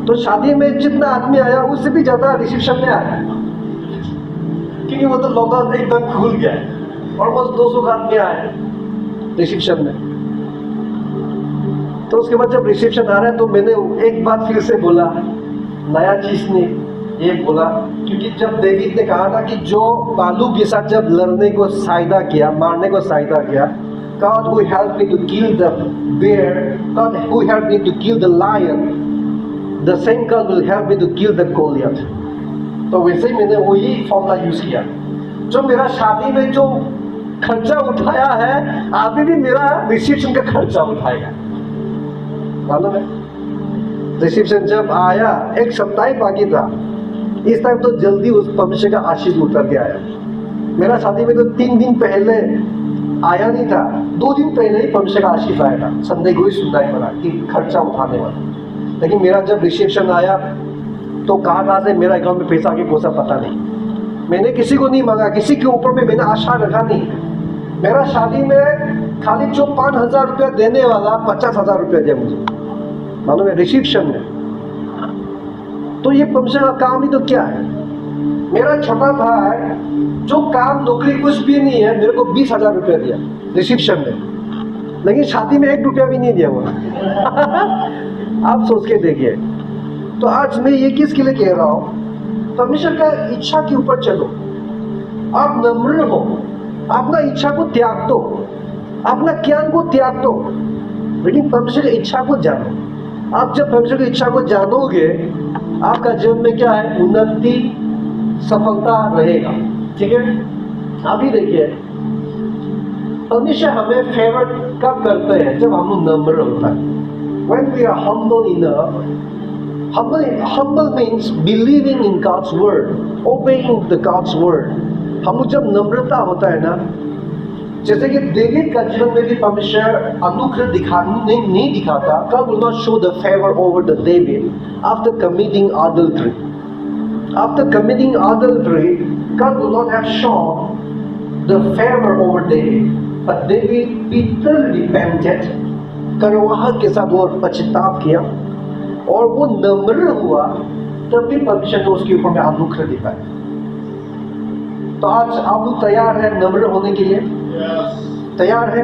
तो शादी में जितना आदमी आया उससे भी ज्यादा रिसेप्शन में आया, क्योंकि वो तो लॉकडाउन एकदम खुल गया, ऑलमोस्ट 200 आदमी आए रिसेप्शन में। तो उसके बाद जब रिसेप्शन आ रहा है तो मैंने एक बात फिर से बोला, नया चीज ने ये बोला, क्योंकि जब दाऊद ने कहा था कि जो बालू के साथ जब लड़ने को साइदा किया, मारने को साइदा किया, God who helped me to kill the bear, God who helped me to kill the lion, the same God will help me to kill the Goliath। तो वैसे ही मैंने वही फॉर्मूला यूज किया। जो मेरा शादी में जो खर्चा उठाया है, अभी भी मेरा रिसेप्शन का खर्चा उठाएगा। मालूम है, रिसेप्शन जब आया एक सप्ताह ही बाकी था, इस टाइम तो जल्दी उस परमेश्वर का आशीष उतर के आया। मेरा शादी में तो 3 दिन पहले आया नहीं था, 2 दिन पहले ही परमेश्वर का आशीष आया था। संडे को ही सुनाई पड़ा कि खर्चा उठाने वाला। लेकिन मेरा जब रिसेप्शन आया तो कहाँ से मेरा अकाउंट में पैसा आके पहुंचा पता नहीं। मैंने किसी को नहीं मांगा, किसी के ऊपर में मैंने आशा रखा नहीं। मेरा शादी में खाली जो 5,000 रुपया देने वाला 50,000 रुपया दिया मुझे, मालूम है, रिसेप्शन में। तो ये परमेश्वर का काम ही तो क्या है। मेरा छोटा भाई जो काम नौकरी कुछ भी नहीं है, मेरे को 20,000 रुपया दिया रिसेप्शन में, लेकिन शादी में 1 रुपया भी नहीं दिया वो। आप सोच के देखिए। तो आज मैं ये किसके लिए कह रहा हूँ, परमेश्वर का इच्छा के ऊपर चलो। आप नम्र हो, अपना इच्छा को त्याग दो, अपना ज्ञान को त्याग दो, लेकिन परमेश्वर की इच्छा को जानो। आप जब परमेश्वर की इच्छा को जानोगे, आपका जीवन में क्या है, उन्नति, सफलता रहेगा। ठीक है, अभी देखिए, परमेश्वर हमें फेवर कब करते हैं, जब हम नम्र होता है। When we are humble enough, humble means believing in God's word, obeying the God's word। हम जब नम्रता होता है ना, जैसे कि दाऊद का जीवन में भी परमेश्वर अनुग्रह नहीं दिखाता। God will not show the favor over the David after committing adultery। After committing adultery, God will not have shown the favor over David, but David bitterly repented। करवाहट के साथ वो पश्चाताप किया और वो नम्र हुआ, तब भी परमेश्वर ने उसके ऊपर में अनुग्रह दिखाया। तो आज आप लोग तैयार हैं नम्र होने के लिए? तैयार है?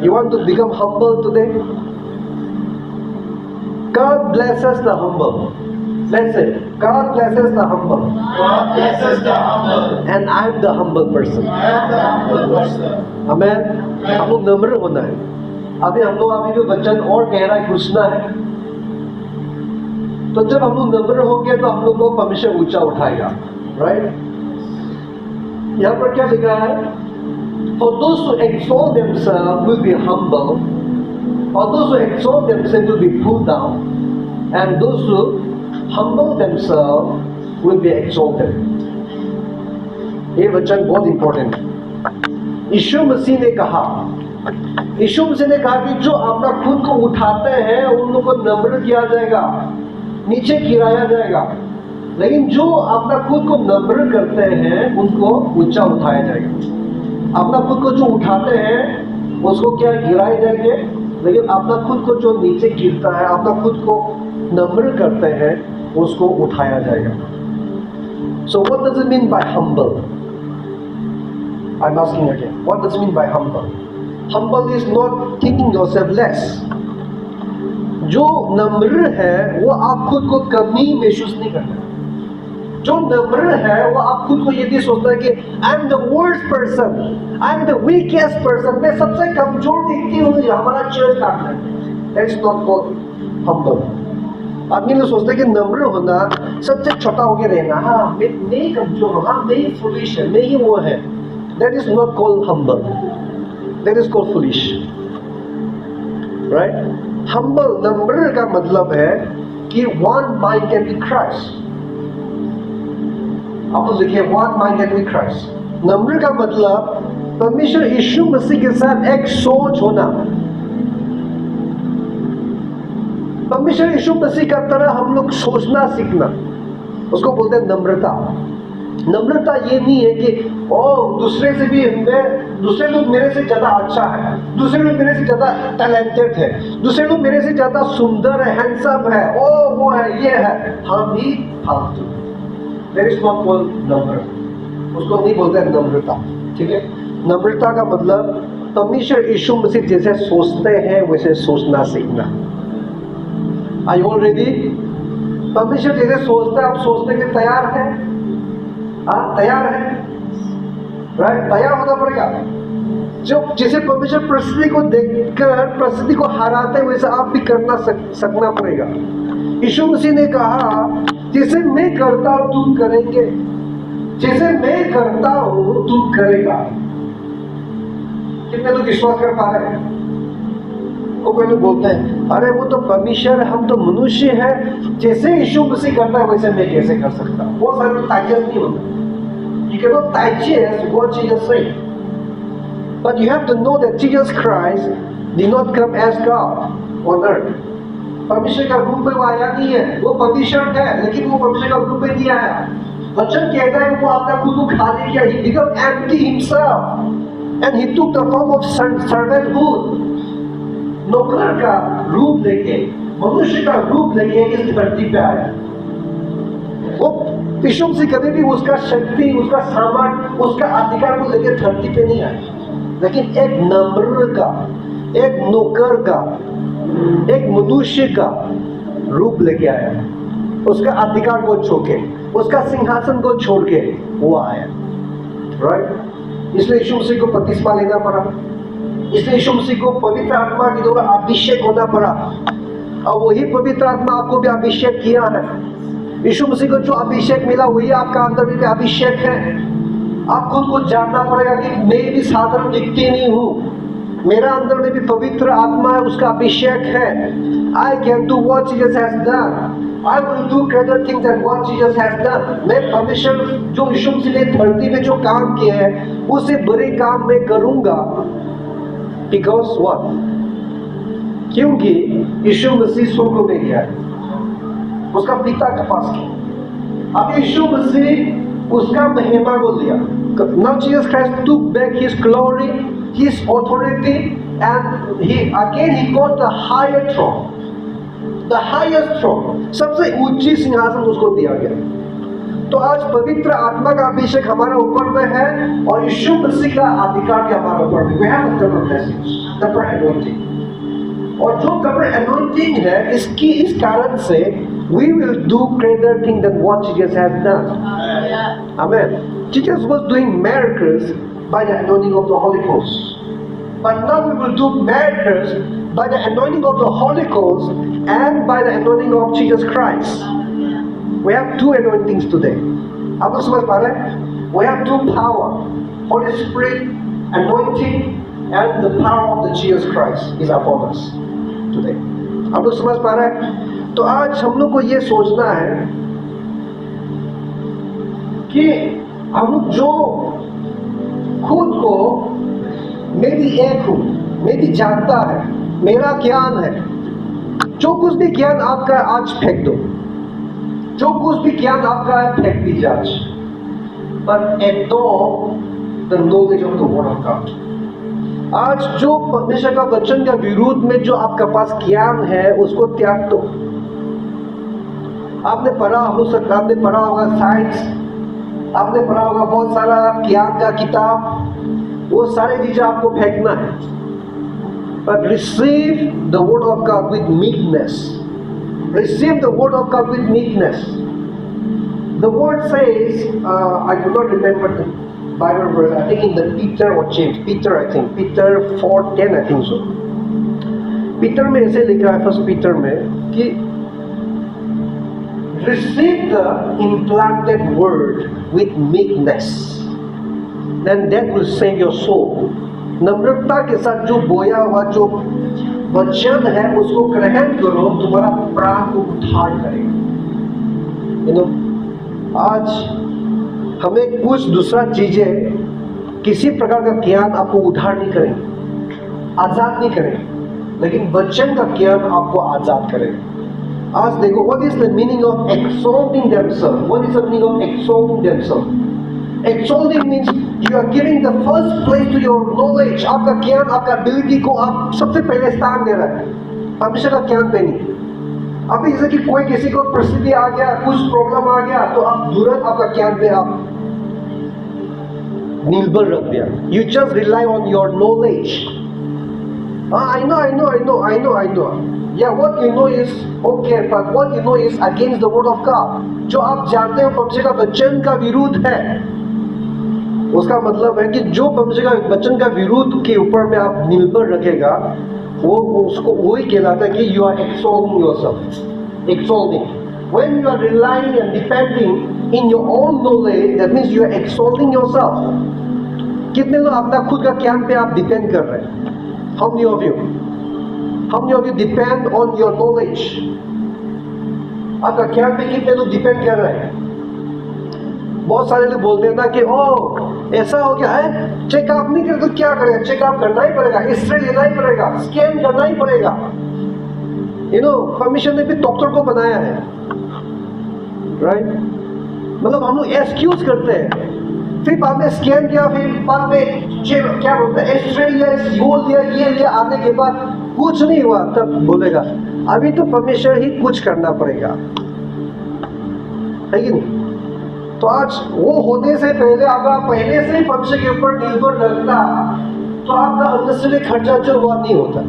You want to become humble today? God blesses the humble। Let's say, God blesses the humble। God blesses the humble। And I am the humble person। I am the humble person। Amen। हम लोग नम्र होना है। अभी हम लोग अभी भी वचन और गहरा घुसना है। तो जब हम लोग नम्र होंगे तो हम लोग को परमेश्वर ऊंचा उठाएगा, राइट? यहाँ पर क्या लिखा है? For those who exalt themselves will be humble, or those who exalt themselves will be pulled down, and those who humble themselves will be exalted। ये वचन बहुत इंपॉर्टेंट है। यीशु मसीह ने कहा कि जो अपना खुद को उठाते हैं उन लोगों को नम्र किया जाएगा, नीचे गिराया जाएगा, लेकिन जो अपना खुद को नम्र करते हैं उनको ऊंचा उठाया जाएगा। अपना खुद को जो उठाते हैं उसको क्या गिराए जाएंगे, लेकिन अपना खुद को जो नीचे गिरता है, अपना खुद को नम्र करते हैं, उसको उठाया जाएगा। So what does it mean by humble? I'm asking again, what does it mean by humble? Humble is not thinking yourself less. जो नम्र है वो आप खुद को कमी महसूस नहीं करता। जो नम्र है वो आप खुद को ये नहीं सोचता है कि आई am the worst person, I am the weakest person, मैं सबसे कमजोर व्यक्ति हूँ, हमारा चर्च काटना है। That is not called humble. आदमी ने सोचता है कि नम्र होना सबसे छोटा होके रहना, हाँ मैं ही कमजोर हूँ, हाँ मैं ही फुलिश है, मैं ही वो है। That is not called humble, that is called foolish, right. Humble नम्र का मतलब है कि one mind can be Christ. आप लोग देखिए, one mind can be Christ. नम्र का मतलब परमेश्वर यीशु मसीह के साथ एक सोच होना। परमेश्वर यीशु मसीह का तरह हम लोग सोचना सीखना, उसको बोलते हैं नम्रता। नम्रता ये नहीं है कि ओ दूसरे से भी दूसरे लोग मेरे से ज्यादा अच्छा है, दूसरे लोग मेरे से ज्यादा टैलेंटेड है, दूसरे लोग मेरे से ज्यादा सुंदर है, हैंडसम है, ओ वो है, ये है, हम ही फालतू। दैट इज नॉट कॉल्ड नम्र, उसको नहीं बोलते हैं नम्रता, ठीक है। नम्रता का मतलब परमेश्वर यीशु मसीह जैसे सोचते हैं वैसे सोचना सीखना। Are you all ready? परमेश्वर जैसे सोचते हैं, आप सोचने के तैयार हैं? तैयार है, राइट? तैयार होना पड़ेगा। जो जैसे परमेश्वर परिस्थिति को देखकर परिस्थिति को हराते हैं वैसे आप भी करना सकना पड़ेगा। यीशु मसीह ने कहा, जैसे मैं करता हूं तुम करेंगे, जैसे मैं करता हूं तुम करेगा। कितने लोग विश्वास कर पा रहे हैं? वो कोई लोग बोलते हैं, अरे वो तो परमेश्वर है, हम तो मनुष्य है, जैसे यीशु मसीह करता है वैसे मैं कैसे कर सकता हूँ। वो सारे ताकत नहीं होता। You cannot digest what Jesus said, but you have to know that Jesus Christ did not come as God on earth. परमेश्वर का रूप में वो आया नहीं है, वो परमेश्वर है, लेकिन वो परमेश्वर का रूप में नहीं आया। वचन कहता है वो आपका खुद को खाली किया, he became empty himself and he took the form of servanthood. नौकर का रूप लेके, मनुष्य का रूप लेके इस धरती पे आया। वो यीशु मसीह कभी भी उसका शक्ति, उसका सामर्थ, उसका अधिकार को लेके धरती पे नहीं आया, लेकिन एक नम्र का, एक नौकर का, एक मनुष्य का रूप लेके आया। उसका अधिकार को छोड़ के, उसका सिंहासन को छोड़ के वो आया, राइट। इसलिए यीशु मसीह को बपतिस्मा लेना पड़ा, इसलिए यीशु मसीह को पवित्र आत्मा के द्वारा अभिषेक होना पड़ा, और वही पवित्र आत्मा आपको भी अभिषेक किया है। यीशु मसीह को जो अभिषेक मिला वही आपका अंदर में भी अभिषेक है। आप खुद को जानना पड़ेगा कि मैं भी साधारण व्यक्ति नहीं हूँ, मेरा अंदर में भी पवित्र आत्मा है, उसका अभिषेक है। I can do what Jesus has done. I will do greater things than what Jesus has done. मैं परमेश्वर जो यीशु मसीह ने धरती में जो काम किए हैं उससे बड़े काम मैं करूँगा। Because what? क्योंकि यीशु मसीह स्वर्ग में गया है, उसका पिता के पास गया। अब यीशु मसीह उसका महिमा को लिया। Now Jesus Christ took back his glory, his authority, and he got the higher throne, the highest throne, सबसे ऊंची सिंहासन उसको दिया गया। तो आज पवित्र आत्मा का अभिषेक हमारे ऊपर में है और यीशु मसीह का अधिकार भी हमारे ऊपर में। We have a double blessing, double anointing। और जो double anointing है, इस कारण से we will do greater thing than what Jesus has done. Amen. Jesus was doing miracles by the anointing of the Holy Ghost, but now we will do miracles by the anointing of the Holy Ghost and by the anointing of Jesus Christ. We have two anointings today. आप लोग समझ पा रहे हैं? We have two power, Holy Spirit anointing and the power of the Jesus Christ is upon us today. आप लोग समझ पा रहे हैं? तो आज हम लोग को ये सोचना है कि हम जो खुद को मैं भी एक हूँ, मैं भी जानता है, मेरा ज्ञान है, जो कुछ भी ज्ञान आपका आज फेंक दो, जो कुछ भी ज्ञान आपका है फेंक दीजिए आज, but adore the knowledge of the word of God. आज जो परमेश्वर का वचन का विरोध में जो आपके पास ज्ञान है उसको त्याग दो। आपने पढ़ा हो सकता, आपने पढ़ा होगा साइंस, आपने पढ़ा होगा बहुत सारा ज्ञान का किताब, वो सारे चीजें आपको फेंकना है, but receive the word of God with meekness. Receive the word of God with meekness. The word says, I do not remember the Bible verse, I think in the Peter or James, Peter I think, Peter 4:10 I think so. Peter में ऐसे लिखा है first Peter में कि receive the implanted word with meekness, then that will save your soul. नम्रता के साथ जो बोया हुआ जो वचन है उसको ग्रहण करो, तुम्हारा प्राण को उद्धार करेगा। You know, आज हमें कुछ दूसरा चीजें किसी प्रकार का ज्ञान आपको उद्धार नहीं करेंगे, आजाद नहीं करेंगे, लेकिन वचन का ज्ञान आपको आजाद करेगा। आज देखो, what is the meaning of exalting themselves? What is the meaning of exalting themselves? Exalting means you are giving the first place to your knowledge. आपका ज्ञान, आपका ability को आप सबसे पहले स्थान दे रहा है, हमेशा का ज्ञान पे नहीं। अभी जैसे कि कोई किसी को परिस्थिति आ गया, कुछ प्रॉब्लम आ गया, तो आप तुरंत आपका ज्ञान पे आप निर्भर रख दिया। You just rely on your knowledge. I know. Yeah, what you know is okay, but what you know is against the word of God. जो आप जानते हो परमेश्वर का वचन का विरुद्ध है, उसका मतलब है कि जो परमेश्वर का वचन का विरुद्ध के ऊपर में आप निर्भर रखेगा, वो उसको वही कहलाता है कि you are exalting yourself. Exalting. When you are relying and depending in your own knowledge, that means you are exalting yourself. कितने लोग अपना खुद का ज्ञान पे आप डिपेंड कर रहे हैं? How many of you? How many of you depend on your knowledge? आपका ज्ञान पे कितने लोग डिपेंड कर रहे हैं? बहुत सारे लोग बोलते हैं ना कि ओ ऐसा हो गया है, चेकअप नहीं करे तो क्या करेगा? चेकअप करना ही पड़ेगा, एक्सरे लेना ही पड़ेगा, स्कैन करना ही पड़ेगा। You know, परमेश्वर ने भी डॉक्टर को बनाया है, राइट? मतलब हम लोग एक्सक्यूज करते हैं, फिर बाद में स्कैन किया, फिर बाद में क्या बोलते हैं, एक्सरे लिया, ये लिया, आने के बाद कुछ नहीं हुआ, तब बोलेगा अभी तो परमेश्वर ही कुछ करना पड़ेगा, है कि नहीं? तो आज वो होने से पहले अगर आप पहले से ही परमेश्वर के ऊपर निर्भर रखता, तो आपका अननेसेसरी खर्चा जो हुआ नहीं होता।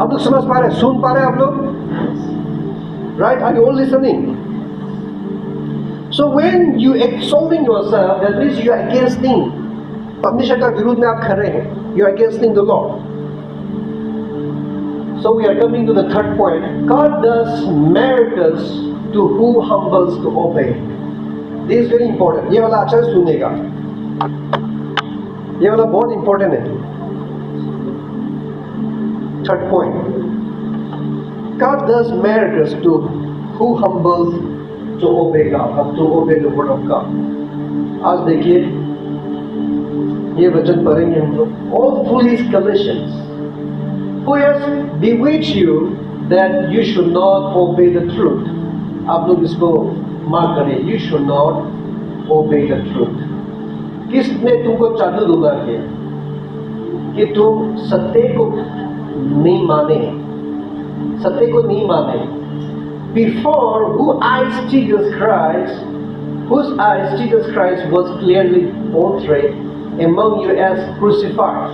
आप लोग समझ पा रहे हैं, सुन पा रहे हैं आप लोग, right? Are you all listening? So when you exalting yourself, that means you are against him. परमेश्वर का विरोध में आप खड़े हैं, you are against the Lord. So we are coming to the third point. God does miracles to who humbles to obey. This is very important. ये वाला अच्छा से सुनेगा, ये वाला बहुत important है। Third point. God does miracles to who humbles to obey God, to obey the word of God. आज देखिए ये वचन पढ़ेंगे हम लोग। All foolish Galatians, who has bewitched you that you should not obey the truth. आप लोग इसको मार्क करें, you should not obey the truth. किसने तुमको चालू धोखा किया कि तुम सत्य को नहीं माने, सत्य को नहीं माने? Before whose eyes Jesus Christ was clearly portrayed among you as crucified.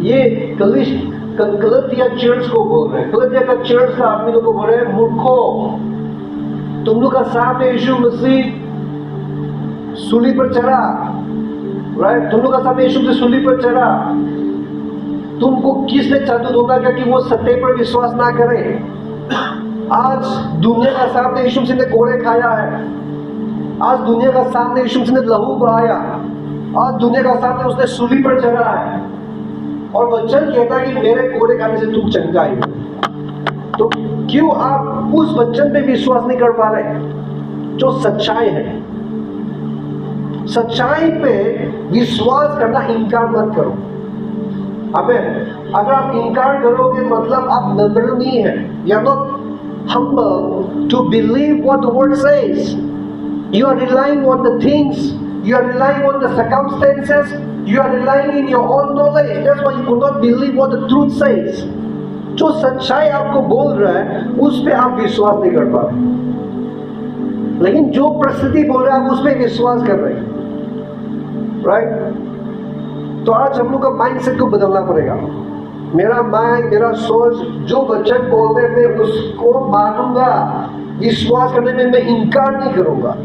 ये गलतिया चर्च को बोल रहे हैं, गलतिया का चर्च का आदमी लोग को बोल रहे हैं, मूर्खों, तुम लोग का सामने यीशु मसीह सूली पर चढ़ा, राइट? तुम लोग का सामने यीशु मसीह सूली पर चढ़ा, तुमको किसने चालू धोखा किया कि वो सत्य पर विश्वास ना करें? आज दुनिया का सामने यीशु मसीह ने कोड़े खाया है, आज दुनिया का सामने यीशु मसीह ने लहू बहाया, आज दुनिया का सामने उसने सूली पर चढ़ा है, और वचन कहता है कि मेरे कोड़े खाने से तुम चंगाई हो। तो क्यों आप उस वचन पे विश्वास नहीं कर पा रहे जो सच्चाई है? सच्चाई पे विश्वास करना इनकार मत करो। अगर आप इनकार करोगे मतलब आप नम्र नहीं है, you are not humble to believe what the word says. You are relying on the things, you are relying on the circumstances, you are relying in your own knowledge. That's why you could not believe what the truth says. जो सच्चाई आपको बोल रहा है उस पे आप विश्वास नहीं कर पा रहे। लेकिन जो परिस्थिति बोल रहे हैं आप उस पर विश्वास कर रहे हैं, राइट? तो आज हम लोग का माइंडसेट को बदलना पड़ेगा। मेरा माइंड, मेरा सोच, जो वचन बोल रहे मैं उसको मानूंगा, विश्वास करने में मैं इनकार नहीं करूंगा,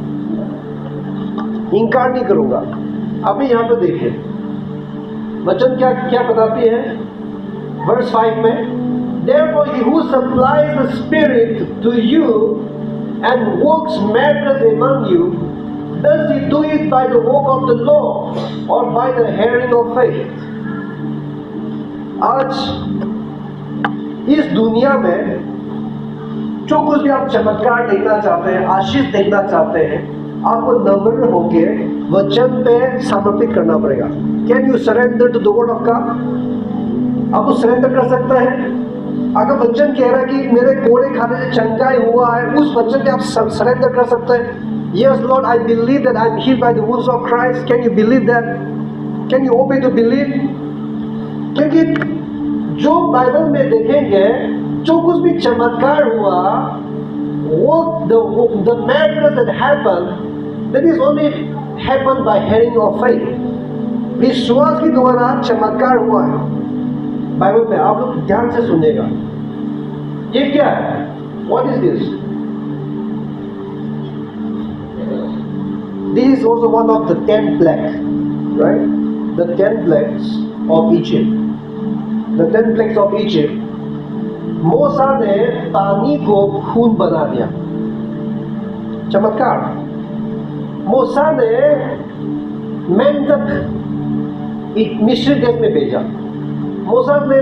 इनकार नहीं करूंगा। अभी यहाँ पे देखिए वचन क्या क्या बताती है वर्स 5 में, Therefore he who supplies the Spirit to you and works miracles among you, does he do it by the work of the law or by the hearing of faith? आज इस दुनिया में जो कुछ भी आप चमत्कार देखना चाहते हैं, आशीष देखना चाहते हैं, आपको नम्र होके वचन पे समर्पित करना पड़ेगा। Can you surrender to the word of God? आप वो सरेंडर कर सकते हैं। अगर वचन कह रहा है कि मेरे कोड़े खाने से चंगाई हुआ है, उस वचन पे आप सरेंडर कर सकते हैं। Yes Lord, I believe that I am healed by the wounds of Christ. Can you believe that? Can you obey to believe? क्योंकि जो बाइबल में देखेंगे जो कुछ भी चमत्कार हुआ, वो the miracles that happened, that is only happened by hearing of faith. विश्वास के द्वारा चमत्कार हुआ है बाइबल में। आप लोग ध्यान से सुनिएगा। ये क्या है? What is this? This is also one of the 10 plagues, right? The 10 plagues of Egypt. The 10 plagues of Egypt. मूसा ने पानी को खून बना दिया, चमत्कार। मूसा ने मेंढक मिस्र देश में भेजा। मूसा ने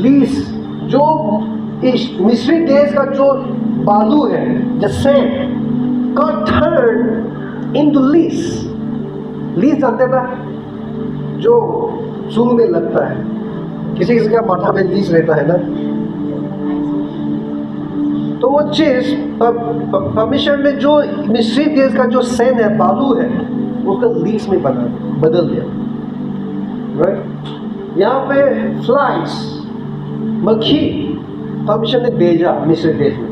लीस जो इस मिस्री देश का जो बालू है, the sand got turn into lease. Lease जानते हैं जो शुरू में लगता है, किसी किसी का माथा में लीस रहता है ना, तो वो चीज परमेश्वर ने जो मिस्री देश का जो सैंड है, बालू है, उसका लीस में बदल दिया, राइट? यहाँ पे फ्लाइज, मक्खी परमेश्वर ने भेजा मिस्र देश में,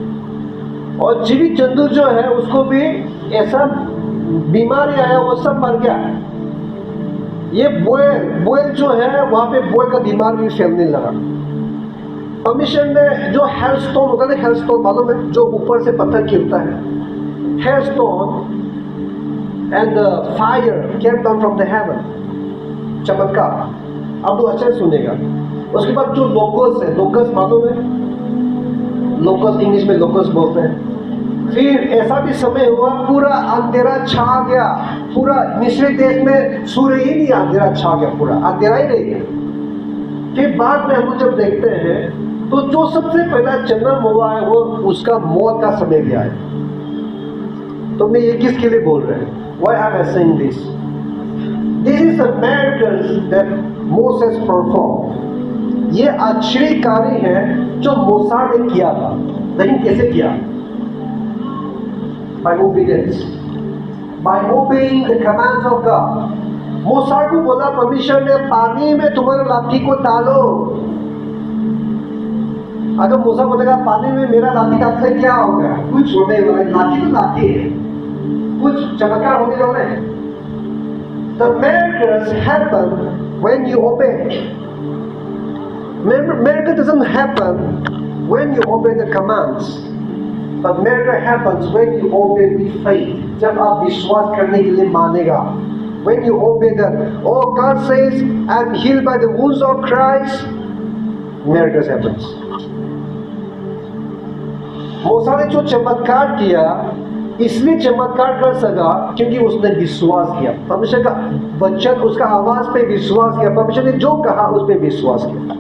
और जीवित जंतु जो है उसको भी ऐसा बीमारी आया, वो सब मर गया। ये बोएल जो है वहाँ पे बोएल का बीमार भी फैलने लगा। परमेश्वर ने जो हेलस्टोन होता है, हेलस्टोन मालूम है, जो ऊपर से पत्थर गिरता है, hailstone and fire came down from the haven, चमत्कार। अब तो अच्छा सुनेगा। उसके बाद जो लोकस है, लोकस मालूम है, लोकस इंग्लिश में लोकस बोलते हैं। फिर ऐसा भी समय हुआ पूरा अंधेरा छा गया, पूरा मिस्र देश में सूर्य ही नहीं, अंधेरा छा गया, पूरा अंधेरा ही रह गया। फिर बाद में हम जब देखते हैं तो जो सबसे पहला जन्म हुआ है वो उसका मौत का समय गया है। तो मैं ये किसके लिए बोल रहे हैं? Why am I saying this? This is the miracles that Moses performed. ये आश्चर्य कार्य है जो मूसा ने किया था, लेकिन कैसे किया? By obedience, by obeying the commands of God. मूसा को बोला परमेश्वर ने पानी में तुम्हारे लाठी को डालो। अगर मूसा बोलेगा पानी में मेरा लाठी डालने से क्या होगा? कुछ होने वाला, लाठी तो लाठी है, कुछ चमत्कार होने वाले हैं। The miracles happen when you obey. Miracle doesn't happen when you obey the commands, but miracle happens when you obey with faith. जब आप विश्वास करने के लिए मानेगा, when you obey that, oh God says, I am healed by the wounds of Christ, miracles happens. मूसा ने जो चमत्कार किया, इसलिए चमत्कार कर सका क्योंकि उसने विश्वास किया, परमेश्वर का वचन, उसका आवाज पे विश्वास किया, परमेश्वर ने जो कहा उस पे विश्वास किया।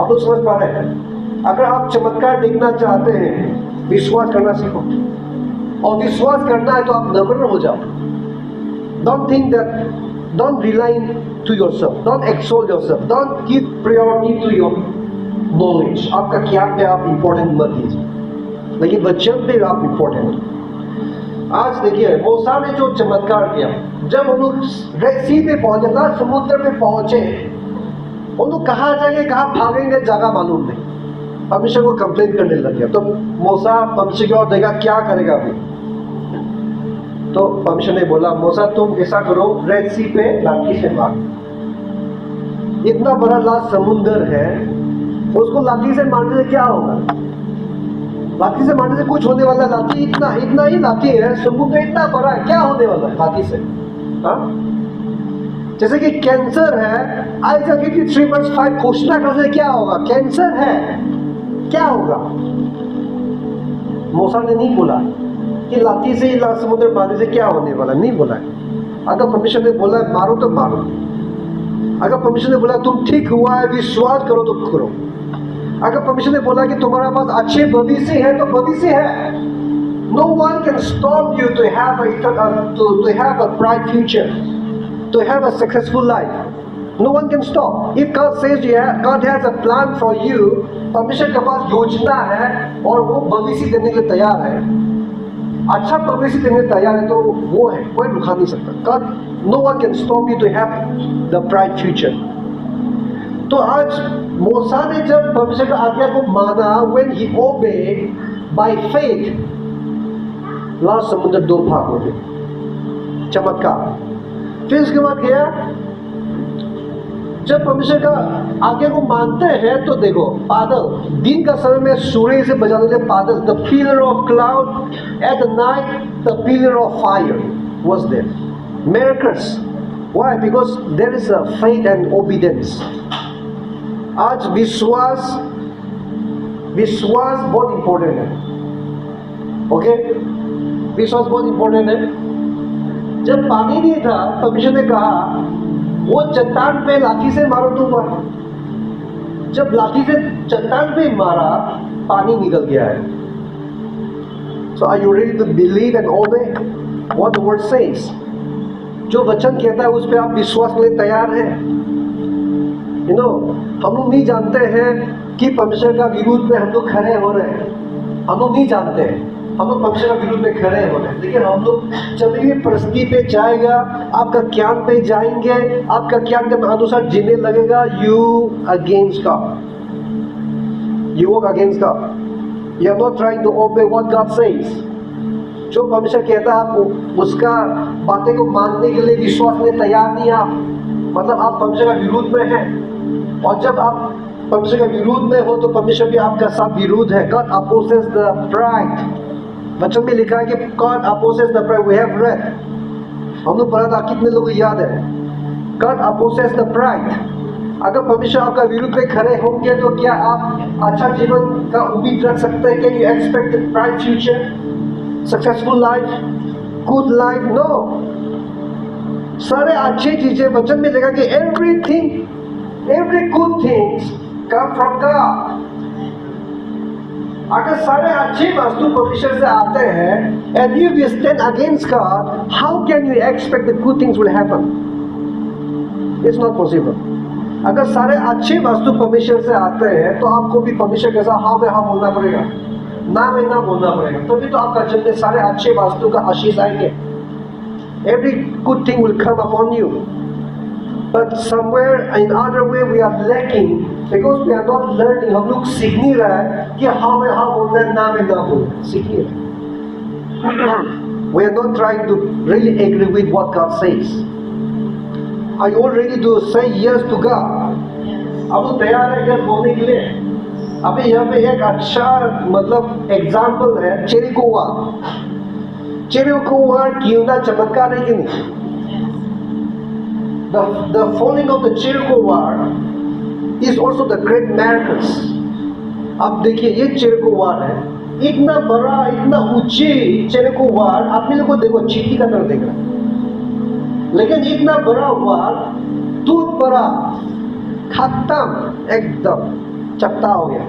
आप तो समझ पा रहे हैं? अगर आप चमत्कार देखना चाहते हैं, विश्वास करना सीखो, और विश्वास करना है तो आप नम्र हो जाओ। Don't think that, don't rely to yourself, don't exalt yourself, don't give priority to your knowledge. आपका ज्ञान पे आप इम्पोर्टेंट मत दीजिए, लेकिन वचन पे आप इम्पोर्टेंट। आज देखिए मूसा ने जो चमत्कार किया, जब हम लोग रेड सी पे पहुंचे, ना समुद्र पे पहुंचे, उन लोग कहाँ जाएंगे, कहाँ भागेंगे, जगह मालूम नहीं। परमेश्वर को कंप्लेन करने लग गया। तो मूसा परमेश्वर की ओर देखा, क्या करेगा अभी? तो परमेश्वर ने बोला, मूसा तुम ऐसा करो, रेड सी पे लाठी से मार। इतना बड़ा लाल समुंदर है, उसको लाठी से मारने से क्या होगा? लाठी से मारने से कुछ होने वाला? लाठी इतना ही लाठी है, समुद्र इतना बड़ा है, क्या होने वाला है लाठी से? हाँ, जैसे कि कैंसर है, आइज़ा 53:5 घोषणा करने से क्या होगा? कैंसर है, क्या होगा? मूसा ने नहीं बोला कि लाठी से लाल समुद्र मारने से क्या होने वाला, नहीं बोला है। अगर परमेश्वर ने बोला मारो तो मारो, अगर परमेश्वर ने बोला तुम ठीक हुआ है, विश्वास करो तो करो, अगर परमेश्वर ने बोला कि तुम्हारा पास अच्छे भविष्य है तो भविष्य है। No one can stop you to have a bright future, to have a successful life. No one can stop. If God says God has a plan for you, परमेश्वर के पास योजना है और वो भविष्य देने के लिए तैयार है, अच्छा भविष्य देने के लिए तैयार है, तो वो है, कोई रुका नहीं सकता। God, no one can stop you to have the bright future. तो आज मूसा ने जब परमेश्वर की आज्ञा को माना, when he obeyed by faith, लाल समुद्र 2 भाग हो गए, चमत्कार। फिर उसके बाद गया, जब परमेश्वर का आज्ञा को मानते हैं तो देखो बादल, दिन का समय में सूर्य से बजाने वाले बादल, the pillar of cloud, at the night the pillar of fire was there. Miracles, why? Because there is a faith and obedience. आज विश्वास बहुत इंपॉर्टेंट है, ओके? विश्वास बहुत इंपॉर्टेंट है। जब पानी नहीं था, परमेश्वर ने कहा वो चट्टान पे लाठी से मारो तो मारो। जब लाठी से चट्टान पे मारा, पानी निकल गया है। So are you ready to believe and obey what the word says? जो वचन कहता है उस पे आप विश्वास के लिए तैयार हैं? You know, हम लोग नहीं जानते हैं कि परमेश्वर का विरोध में हम लोग खड़े हो रहे हैं। हम लोग नहीं जानते हैं, हम लोग परमेश्वर का विरोध में खड़े हो रहे हैं। लेकिन हम लोग जब भी परिस्थिति पे जाएगा, आपका ज्ञान पे जाएंगे, आपका ज्ञान के अनुसार जीने लगेगा, you against God, you walk against God, you are not trying to obey what God says. जो परमेश्वर कहता है आप उसका बातें को मानने के लिए विश्वास में तैयार नहीं, आप मतलब आप परमेश्वर का विरोध में हैं। और जब आप परमेश्वर का विरोध में हो तो परमेश्वर भी आपका साथ विरोध है। God opposes the pride, वचन में लिखा है कि God opposes the pride, we have read, हम लोग पढ़ा था, कितने लोगों को याद है? God opposes the pride। अगर परमेश्वर आपका विरुद्ध में खड़े होंगे तो क्या आप अच्छा जीवन का उम्मीद रख सकते हैं? Can you expect a bright future, successful life, good life? No। सारे अच्छी चीजें वचन में लिखा कि every good things come from God। अगर सारे अच्छे वस्तु परमेश्वर से आते हैं, and if you stand against God, how can you expect the good things will happen? It's not possible। अगर सारे अच्छे वस्तु परमेश्वर से आते हैं तो आपको भी परमेश्वर के साथ हाँ में हाँ बोलना पड़ेगा, ना में ना बोलना पड़ेगा, तभी तो आपका जीवन में सारे अच्छे वस्तु का आशीष आएंगे। Every good thing will come upon you, but somewhere in other way we are lacking because we are not learning। हम लोग सीख नहीं रहे हैं कि हाँ में हाँ बोलना है, ना में ना बोलना है, सीख नहीं रहे। We are not trying to really agree with what God says। Are you all ready to say yes to God? अब तो तैयार है yes बोलने के लिए। अभी यहाँ पे एक अच्छा मतलब एग्जाम्पल है जेरिको वॉर। जेरिको वॉर क्यों ना चमत्कार है कि नहीं? The falling of the Jericho wall is also the great miracles। अब देखिए ये जेरिको वॉर है, इतना बड़ा, इतना ऊंची जेरिको वॉर, आप लोगों को देखो चींटी का तरह देख रहा है, लेकिन इतना बड़ा वॉर टूट पड़ा, खत्म, एकदम चकता हो गया।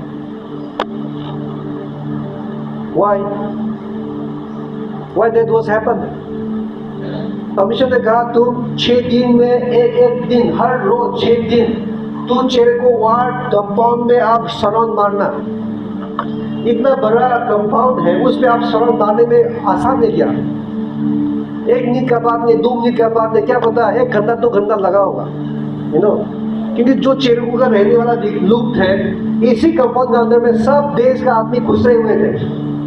Why that was happened? परमेश्वर ने कहा तुम 6 दिन में एक दिन, हर रोज 6 दिन तू जेरिको वॉर कंपाउंड में आप सराउंड मारना। इतना बड़ा कंपाउंड है, उस पे आप सराउंड मारने में आसान नहीं किया। 1 मिनट का बात नहीं, 2 मिनट का बात नहीं, क्या पता 1 घंटा 2 घंटा लगा होगा, यू नो। क्योंकि जो जेरिको का रहने वाला लोग थे, इसी कंपाउंड के अंदर में सब देश का आदमी घुसे हुए थे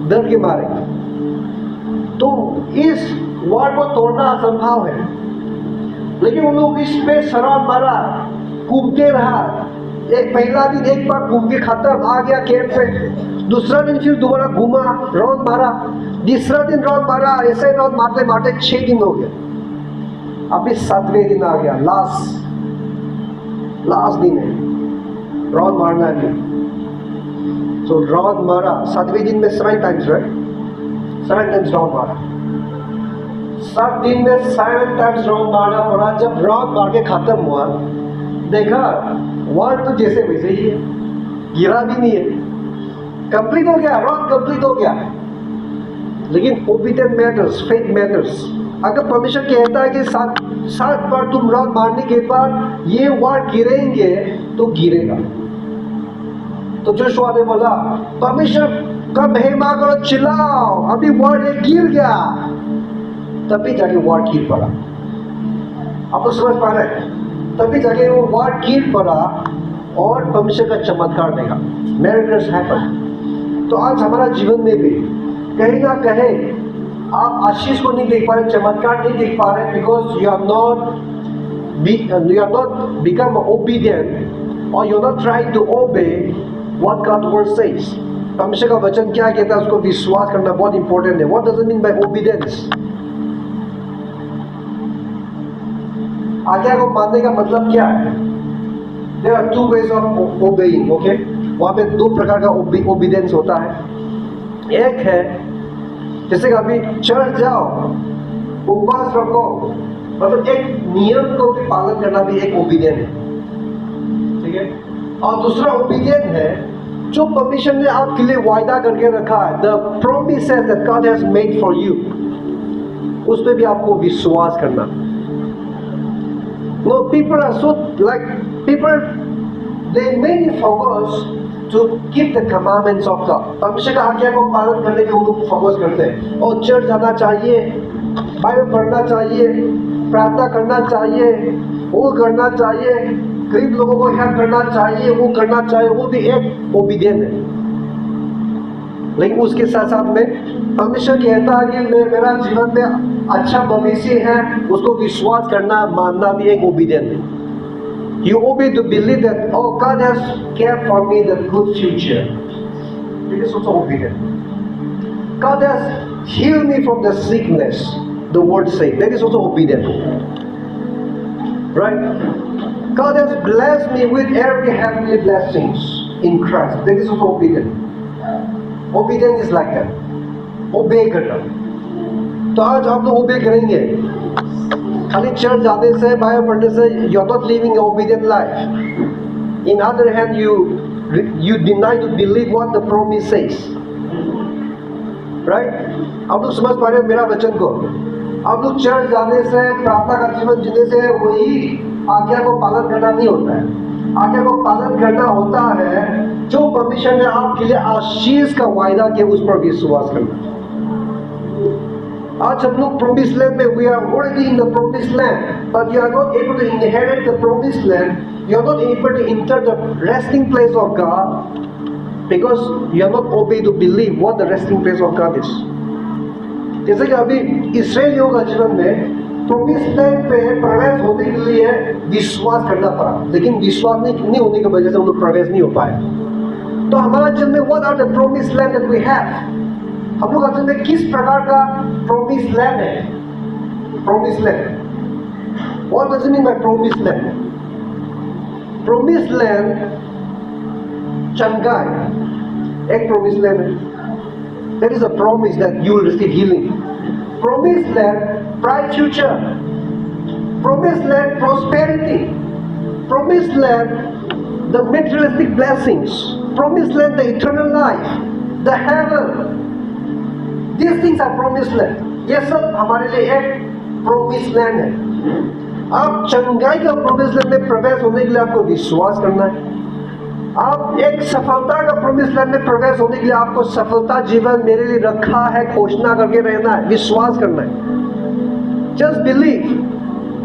डर के मारे। तो इस वॉल को तोड़ना असंभव है, लेकिन उन लोग इस पे सराउंड मारा, घूमते रहा। एक पहला दिन एक बार घूम के खत्म, आ गया कैंप पे। दूसरा दिन फिर दोबारा घूमा, राउंड मारा, तीसरा दिन राउंड मारा, ऐसे राउंड मारते मारते 6 दिन हो गए। अभी 7वें दिन आ गया, लास्ट दिन है, राउंड मारना है। तो राउंड मारा 7वें दिन में 7 टाइम्स, राइट? 7 टाइम्स राउंड मारा। 7 दिन में 7 टाइम्स राउंड मारना पड़ा। जब राउंड मार के खत्म हुआ, देखा वॉल तो जैसे वैसे ही है, गिरा भी नहीं है, कंप्लीट हो गया, राउंड कंप्लीट हो गया। लेकिन ओबीडियंस मैटर्स, फेथ मैटर्स। अगर परमेश्वर कहता है कि 7 बार तुम राउंड मारने के बाद ये वॉल गिरेंगे, तो गिरेगा। तो जोशुआ ने बोला, परमेश्वर का महिमा करो, चिल्लाओ, अभी वॉल गिर गया। तभी जाके वॉल गिर पड़ा। आप तो समझ पा रहे हैं? तभी जाके वो वॉल गिर पड़ा और परमेश्वर का चमत्कार देखा। Miracles happen. तो आज हमारा जीवन में भी कहीं ना कहीं आप आशीष को नहीं देख पा रहे, चमत्कार नहीं देख पा रहे, because you are not become obedient और you are not trying to obey what God word says. परमेश्वर का वचन क्या कहता है उसको विश्वास करना बहुत इंपॉर्टेंट है। What does it mean by obedience? आज्ञा को मानने का मतलब क्या है? There are 2 ways of obeying, okay? वहां पे 2 प्रकार का ओबीडियंस होता है। एक है जैसे कि अभी चर्च जाओ, उपवास रखो, मतलब एक नियम को भी पालन करना भी एक ओबीडियंस है, ठीक है? और दूसरा ओबीडियंस है जो परमेश्वर ने आपके लिए वायदा करके रखा है, the promises that God has made for you, उस पे भी आपको विश्वास करना। No, people are so they mainly focus to keep the commandments of God. परमेश्वर का आज्ञा को पालन करने के लोग फोकस करते हैं। और चर्च जाना चाहिए, बाइबल पढ़ना चाहिए, प्रार्थना करना चाहिए, वो करना चाहिए, गरीब लोगों को हेल्प करना चाहिए, वो करना चाहिए, वो भी एक ओबीडियंस है। लेकिन उसके साथ साथ में परमेश्वर कहता है कि मेरा जीवन में अच्छा भविष्य है, उसको विश्वास करना, मानना भी एक ओबीडियंस है। You obey to believe that, oh, God has kept for me the good future. It is also obedient. God has healed me from the sickness, the word says. That is also obedient. Right? God has blessed me with every heavenly blessings in Christ. That is also obedient. Obedience is like that. Obey करना। तो आज आप लोग obey करेंगे। खाली church जाने से, Bible पढ़ने से you are not living an obedient life. In other hand, you deny to believe what the promise says. Right? आप लोग समझ पा रहे हो मेरा वचन को? आप लोग चर्च जाने से, प्रार्थना का जीवन जीने से वही आज्ञा को पालन करना नहीं होता है। आज्ञा को पालन करना होता है जो परमेश्वर ने आपके लिए आशीष का वायदा किया, उस पर विश्वास करना। आज हम लोग प्रोमिस लैंड में, we are already in the promised land, but you are not able to inherit the promised land. You are not able to enter the resting place of God because you are not obeyed to believe what the resting place of God is. जैसे कि अभी इस्राएलियों का जीवन में promise land पे प्रवेश होने के लिए विश्वास करना पड़ा, लेकिन विश्वास नहीं होने की वजह से हम लोग प्रवेश नहीं हो पाए। तो हमारा जीवन में what are the promised land that we have? हम लोग असल में किस प्रकार का प्रोमिस लैंड है? Promise land, what does it mean bye promise land? Promise land चंगाई एक प्रोमिस लैंड है। That is a promise that you will receive healing. Promise land bright future, promise land prosperity, promise land the materialistic blessings, promised land the eternal life, the heaven. These things are promised land. ये सब हमारे लिए एक promised land है। आप चंगाई का promised land में प्रवेश होने के लिए आपको विश्वास करना है। आप एक सफलता का promised land में प्रवेश होने के लिए आपको सफलता जीवन मेरे लिए रखा है घोषणा करके रहना है, विश्वास करना है। Just believe,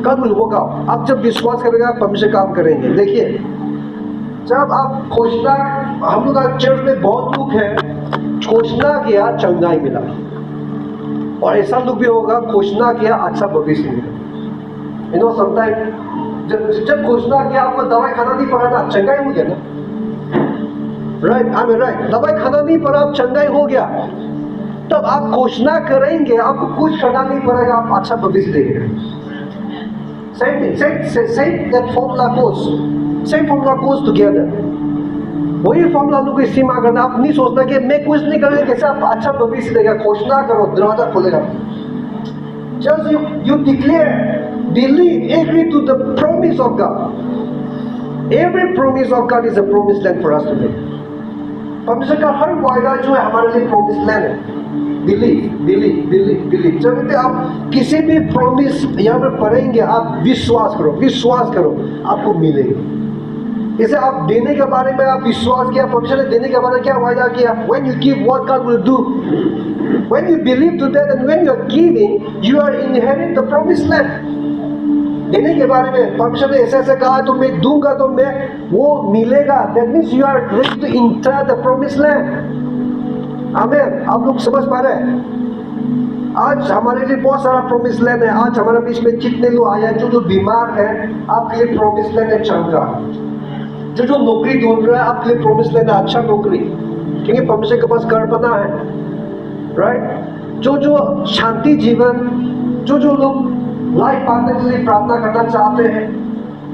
God will work out. आप जब विश्वास करेंगे आप परमेश्वर काम करेंगे। देखिए जब आप घोषणा, हम लोग आज चर्च में बहुत लोग हैं, घोषणा किया चंगाई मिला, और ऐसा लोग भी होगा घोषणा किया अच्छा भविष्य मिला। यू नो समटाइम जब घोषणा किया आपको दवाई खाना नहीं पड़ा ना, चंगाई हो गया ना, राइट? आई मीन राइट, दवाई खाना नहीं पड़ा, आप चंगाई हो गया। तब आप घोषणा करेंगे, आपको कुछ करना नहीं पड़ेगा, आप अच्छा भविष्य देंगे। Same thing, same that formula goes together. वही फॉर्मूला हम लोग को इस्तेमाल करना। आप नहीं सोचना कि मैं कुछ नहीं करूँगा कैसे आप अच्छा भविष्य देगा। घोषणा करो, दरवाजा खोलेगा। Just you declare, believe, agree to the promise of God. Every promise of God is a promised land for us today. परमेश्वर का हर वायदा जो है हमारे लिए promised land है। बिलीव। जब भी आप किसी भी प्रॉमिस यहाँ पर पढ़ेंगे, आप विश्वास करो, आपको मिलेगी। जैसे आप देने के बारे में आप विश्वास किया, परमेश्वर ने देने के बारे में क्या वायदा किया? When you give, what God will do. When you believe to that and when you are giving, you are inheriting the promised land. देने के बारे में परमेश्वर ने ऐसे कहा तो मैं दूंगा, तो मैं वो मिलेगा। That means you are ready to enter the promised land. आमीन। आप लोग समझ पा रहे हैं? आज हमारे लिए बहुत सारा प्रॉमिस लैंड है। आज हमारे बीच में कितने लोग आए हैं जो बीमार हैं, आपके लिए प्रॉमिस लैंड है चंगा। जो नौकरी ढूंढ रहा है, आपके लिए प्रॉमिस लैंड है अच्छा नौकरी, क्योंकि परमेश्वर के पास घर बना है, राइट? जो शांति जीवन, जो लोग लाइफ पाने के लिए प्रार्थना करना चाहते हैं,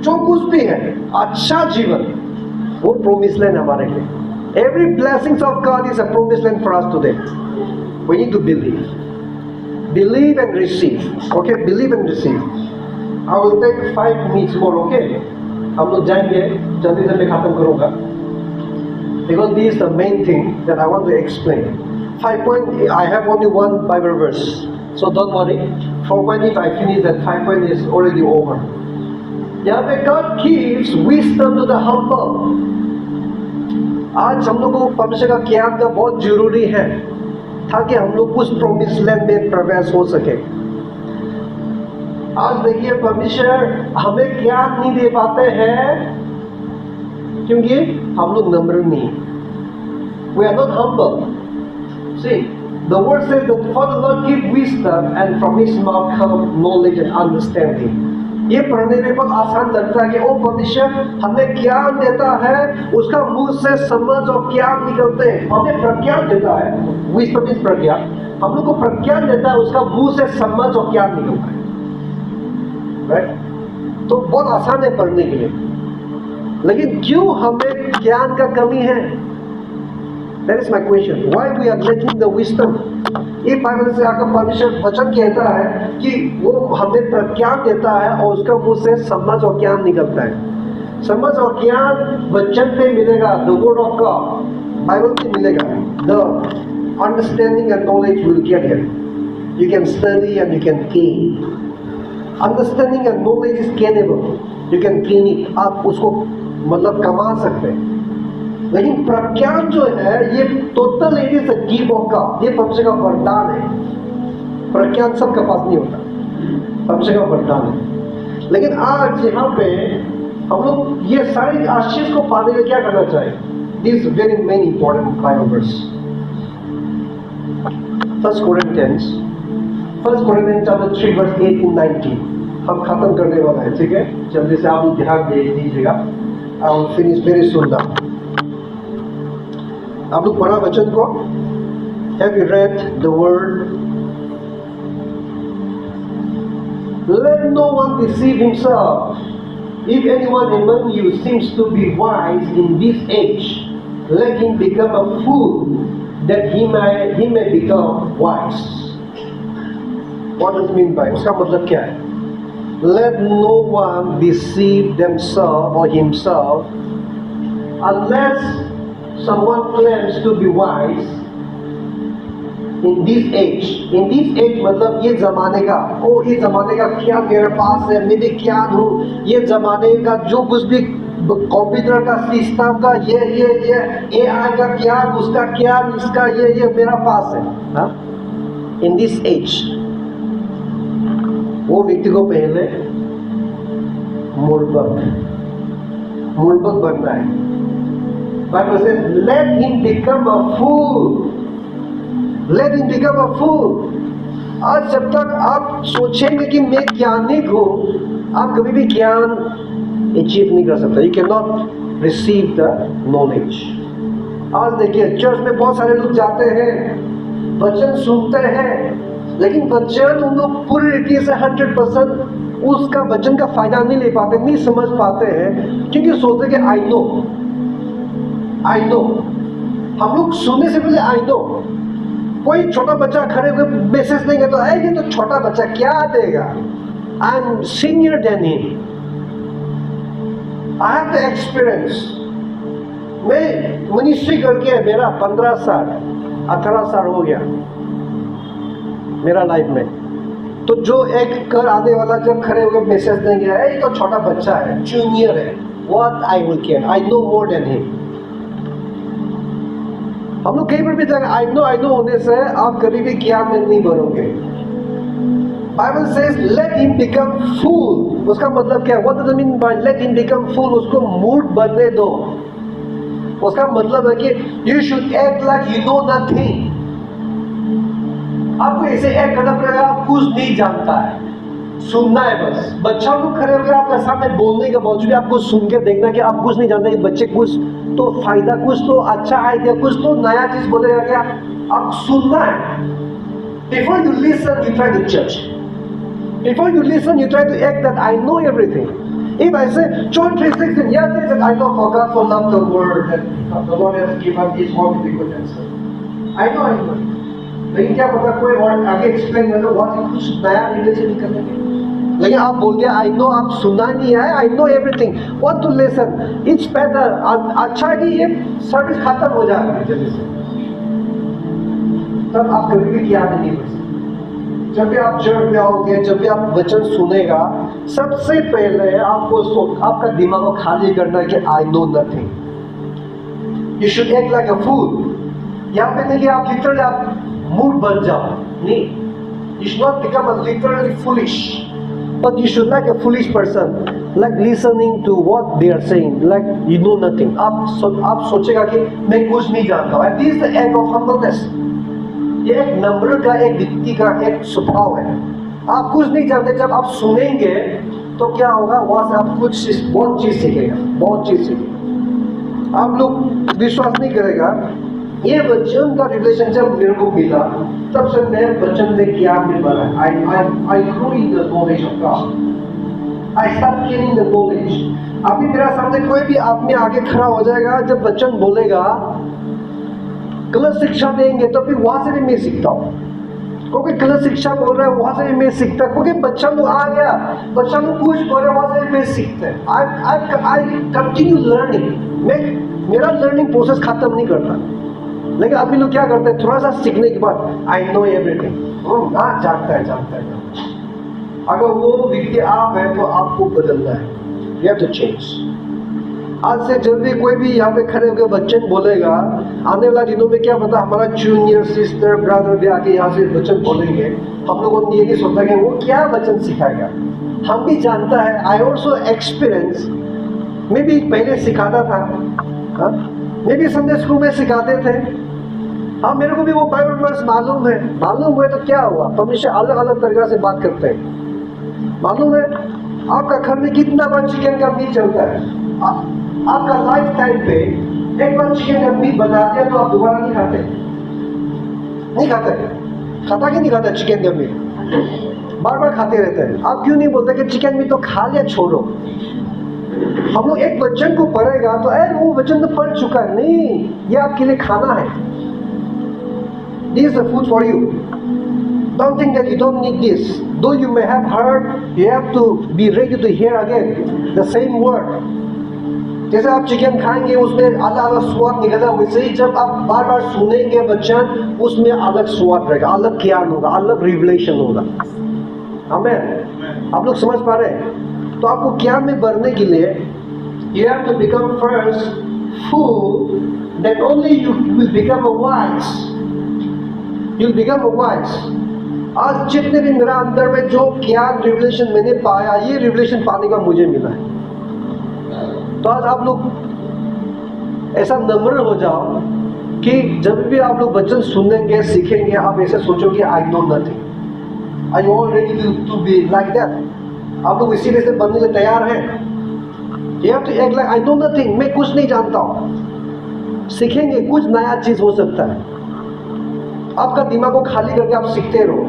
जो कुछ भी है अच्छा जीवन, वो प्रॉमिस लैंड हमारे लिए। Every blessings of God is a promised land for us today. We need to believe and receive. Okay, believe and receive. I will take 5 minutes more. Okay, हम लोग जाएंगे, जल्दी से मैं खत्म करूँगा, because this is the main thing that I want to explain. 5 point. I have only one Bible verse, so don't worry. 4 point, if I finish that 5 point is already over. यहाँ पे God gives wisdom to the humble. आज हम लोग को परमेश्वर का ज्ञान का बहुत जरूरी है, ताकि हम लोग उस प्रॉमिस लैंड में प्रवेश हो सके। आज देखिए, परमेश्वर हमें ज्ञान नहीं दे पाते हैं क्योंकि हम लोग नम्र नहीं। We are not humble. See, the word says that for the Lord give wisdom and from His mouth come knowledge and understanding. ये पढ़ने में बहुत आसान लगता है कि ओ परमेश्वर हमें ज्ञान देता है, उसका मुंह से समझ और ज्ञान निकलते हैं। हमें प्रज्ञान देता है, विस्डम इज प्रज्ञा, हम लोग को प्रज्ञान देता है, उसका मुंह से समझ और ज्ञान निकलता है, राइट? तो बहुत आसान है पढ़ने के लिए, लेकिन क्यों हमें ज्ञान का कमी है? That is my question. Why we are lacking the wisdom? ये बाइबल से आकर परमेश्वर वचन कहता है कि वो हमें प्रज्ञान देता है और उसका मुंह से समझ और ज्ञान निकलता है। समझ और ज्ञान वचन पे मिलेगा, the word of God, Bible पे मिलेगा। The understanding and knowledge will get here. You can study and you can gain. Understanding and knowledge is gainable. You can gain it. आप उसको मतलब कमा सकते हैं। लेकिन प्रज्ञान जो है ये total it is a gift of God, ये परमेश्वर का वरदान है। प्रज्ञान सबके पास नहीं होता, परमेश्वर का वरदान है। लेकिन आज यहाँ पे हम लोग ये सारी आशीष को पाने के क्या करना चाहिए? This very many important Bible verse. First Corinthians chapter 3 verse 18-19 हम खत्म करने वाला है, ठीक है? जल्दी से आप लोग ध्यान दे दीजिएगा। I will finish very soon now. आप लोग पढ़ा वचन को? Have you read the word? Let no one deceive himself. If anyone among you seems to be wise in this age, let him become a fool, that he may become wise. What does it mean by? उसका मतलब क्या है? Let no one deceive themselves or himself, unless someone claims to be wise in this age. In this age मतलब ये जमाने का, ओ ये जमाने का क्या मेरे पास है, मैं भी क्या हूँ, ये जमाने का जो कुछ भी कंप्यूटर का सिस्टम का ये AI का ज्ञान, उसका ज्ञान, इसका ये मेरा पास है, हाँ? In this age वो व्यक्ति को पहले मूर्खक बनना है। Bible says, let him become a fool. Let him become a fool. आज जब तक आप सोचेंगे कि मैं ज्ञानिक हूँ, आप कभी भी ज्ञान अचीव नहीं कर सकते. You cannot receive the knowledge. आज देखिए चर्च में बहुत सारे लोग जाते हैं, वचन सुनते हैं, लेकिन वचन उन लोग पूरी रीति से 100% उसका वचन का फायदा नहीं ले पाते, नहीं समझ पाते हैं, क्योंकि सोचते कि आई नो. हम लोग सुनने से पहले आई नो. कोई छोटा बच्चा खड़े हुए मैसेज देंगे तो ये तो छोटा बच्चा क्या देगा, I am senior than him, I have the experience. मैं मिनिस्ट्री करके मेरा 15 साल 18 साल हो गया मेरा लाइफ में. तो जो एक कर आने वाला जब खड़े होकर मैसेज देंगे, ये तो छोटा बच्चा है, जूनियर है, what I will care, I know more than him. हम लोग कहीं पर भी जाएंगे आई नो होने से आप कभी भी ज्ञान में नहीं बढ़ोगे. Bible says let him become fool. उसका मतलब क्या है? What does it mean by let him become fool? उसको मूर्ख बनने दो. उसका मतलब है कि you should act like you know nothing. आपको ऐसे एक्ट करना पड़ेगा आप कुछ नहीं जानता है, सुनना है बस. बच्चा को खड़े होकर आपके सामने बोलने के बावजूद आपको सुन के देखना कि आप कुछ नहीं जानते, कि बच्चे कुछ तो फायदा, कुछ तो अच्छा आइडिया, कुछ तो नया चीज बोलेगा क्या, आप सुनना है. Before you listen you try to जज. Before you listen, you try to act that I know everything. If I say John 3:16, yes, it says I know for God so loved the world that the Lord has given His word with the good answer. I know. लेकिन क्या पता कोई और आगे explain कर दो, बहुत कुछ नया रिलेशन निकल सके. लेकिन आप बोल दिया आई नो, आप सुना नहीं है, I know everything, what to listen, it's better. अच्छा कि ये सर्विस खत्म हो जाएगा जल्दी से, तब आप कभी भी ज्ञान नहीं बन. जब भी आप चर्च में आओगे, जब भी आप वचन सुनेगा, सबसे पहले आपको आपका दिमाग को खाली करना है कि I know nothing. You should act like a fool. यहाँ पे नहीं कि आप लिटरली आप मूड बन जाओ, नहीं. You should not become a literally foolish, but you should like a foolish person, like listening to what they are saying, like you know nothing. आप सोचेगा कि मैं कुछ नहीं जानता हूँ. And this is the act of humbleness. ये एक नम्र का, एक व्यक्ति का एक स्वभाव है. आप कुछ नहीं जानते, जब आप सुनेंगे तो क्या होगा, वहां से आप कुछ बहुत चीज सीखेगा. आप लोग विश्वास नहीं करेगा, ये वचन का रिलेशन जब मेरे को मिला, तब से मैं वचन में ज्ञान में बढ़ा. I grow in the knowledge of God. I start gaining the knowledge. अभी मेरा सामने कोई भी आदमी आगे खड़ा हो जाएगा, जब वचन बोलेगा, गलत शिक्षा देंगे तो फिर वहां से भी मैं सीखता हूँ. क्योंकि गलत शिक्षा बोल रहा है वहां से भी मैं सीखता हूँ, क्योंकि बच्चा लोग आ गया, बच्चा लोग कुछ बोल रहे वहां से भी मैं सीखता है. I continue learning. मेरा लर्निंग प्रोसेस खत्म नहीं करता. लेकिन अभी लोग क्या करते हैं, थोड़ा सा सीखने के बाद आई नो एवरीथिंग. हाँ, जानता है. अगर वो व्यक्ति आप है तो आपको बदलना है. You have to change. आज से जब भी कोई भी यहाँ पे खड़े होकर वचन बोलेगा, आने वाला दिनों में क्या पता हमारा जूनियर सिस्टर ब्रदर भी आके यहाँ से वचन बोलेंगे, हम लोगों ने ये नहीं सोचा कि वो क्या वचन सिखाएगा. हम भी जानता है. I also experience. मैं भी पहले सिखाता था, मैं भी संडे स्कूल में सिखाते थे. हाँ, मेरे को भी वो बाइबल वर्स मालूम है तो क्या हुआ, परमेश्वर अलग अलग तरीके से बात करते हैं. मालूम है आपका घर में कितना बार चिकन का मीट चलता है. आपका लाइफ टाइम पे एक बार चिकन का मीट बना दिया तो आप दोबारा नहीं खाते. खाता कि नहीं खाता चिकन का मीट, बार बार खाते रहते हैं. आप क्यों नहीं बोलते कि चिकन मीट तो खा लिया, छोड़ो. हम लोग एक वचन को पढ़ेगा तो वो वचन तो पढ़ चुका है, नहीं, ये आपके लिए खाना है. This is the food for you. Don't think that you don't need this. Though you may have heard, you have to be ready to hear again the same word. जैसे आप चिकन खाएंगे उसमें अलग अलग स्वाद निकलेगा, वैसे ही जब आप बार बार सुनेंगे वचन, उसमें अलग स्वाद रहेगा, अलग ज्ञान होगा, अलग रिवलेशन होगा. आमीन. आप लोग समझ पा रहे हैं? तो आपको ज्ञान में बढ़ने के लिए you have to become first fool, then only you will become a wise. You'll become a wise. आज जितने भी मेरा अंदर में जो ज्ञान रिवलेशन मैंने पाया, ये रिवलेशन पाने का मुझे मिला है. तो आज आप लोग ऐसा नम्र हो जाओ कि जब भी आप लोग वचन सुनेंगे सीखेंगे आप ऐसे सोचोगे I know nothing. I all ready to be like that. आप लोग इसी से बनने के लिए तैयार हैं। You have to act like I know nothing, मैं कुछ नहीं जानता हूँ। सीखेंगे, कुछ नया चीज हो सकता है। आपका दिमाग को खाली करके आप सीखते रहो,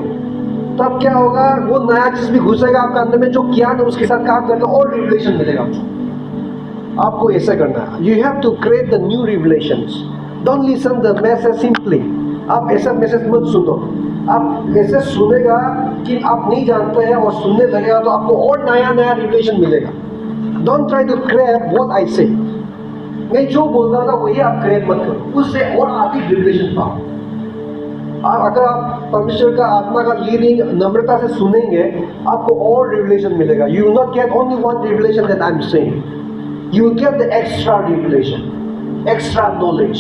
तब क्या होगा, वो नया चीज भी घुसेगा आपका अंदर में, जो ज्ञान है उसके साथ काम करके और रिवलेशन मिलेगा आपको। ऐसा करना है। You have to create the new revelations. Don't listen the message simply. आप ऐसा मैसेज मत सुनो। आप ऐसे सुनेगा कि आप नहीं जानते हैं और सुनने लगेगा तो आपको और नया नया रिवलेशन मिलेगा। Don't try to crave what I say. मैं जो बोल रहा था वही आप क्रेव मत करो, उससे और अधिक रिवलेशन पाओ। अगर आप परमेश्वर का आत्मा का लीडिंग नम्रता से सुनेंगे आपको और रिवलेशन मिलेगा। You will not get only one revelation that I am saying, you will get the extra revelation, extra knowledge.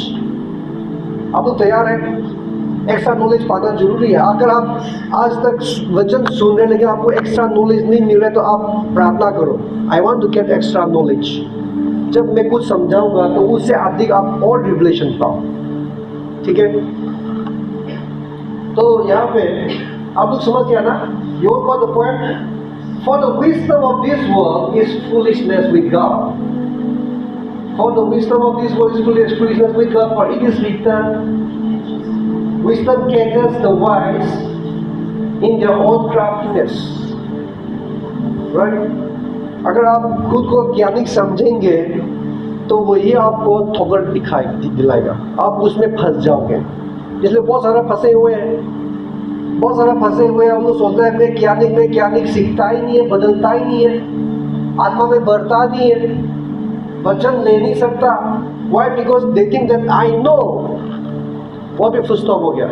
आप लोग तैयार हैं? एक्स्ट्रा नॉलेज पाना जरूरी है। अगर आप आज तक वचन सुनने लगे आपको एक्स्ट्रा नॉलेज नहीं मिल रहा है तो आप प्रार्थना करो, I want to get extra knowledge. जब मैं कुछ समझाऊंगा तो उससे अधिक आप और रिवलेशन पाओ। ठीक है, तो यहाँ पे आप लोग समझ गया ना? You got the point. For the wisdom of this world is foolishness with God. For the wisdom of this world is foolishness with God, for it is written, wisdom catches the wise in their own craftiness. Right? अगर आप खुद को ज्ञानिक समझेंगे तो वही आपको ठोकर दिलाएगा, आप उसमें फंस जाओगे। इसलिए बहुत सारा फंसे हुए हैं, हम लोग सोचते हैं मैं ज्ञानिक सीखता ही नहीं है, बदलता ही नहीं है, आत्मा में बढ़ता नहीं है, वचन ले नहीं सकता। Why? Because they think that I know। वहाँ पे फुल स्टॉप हो गया।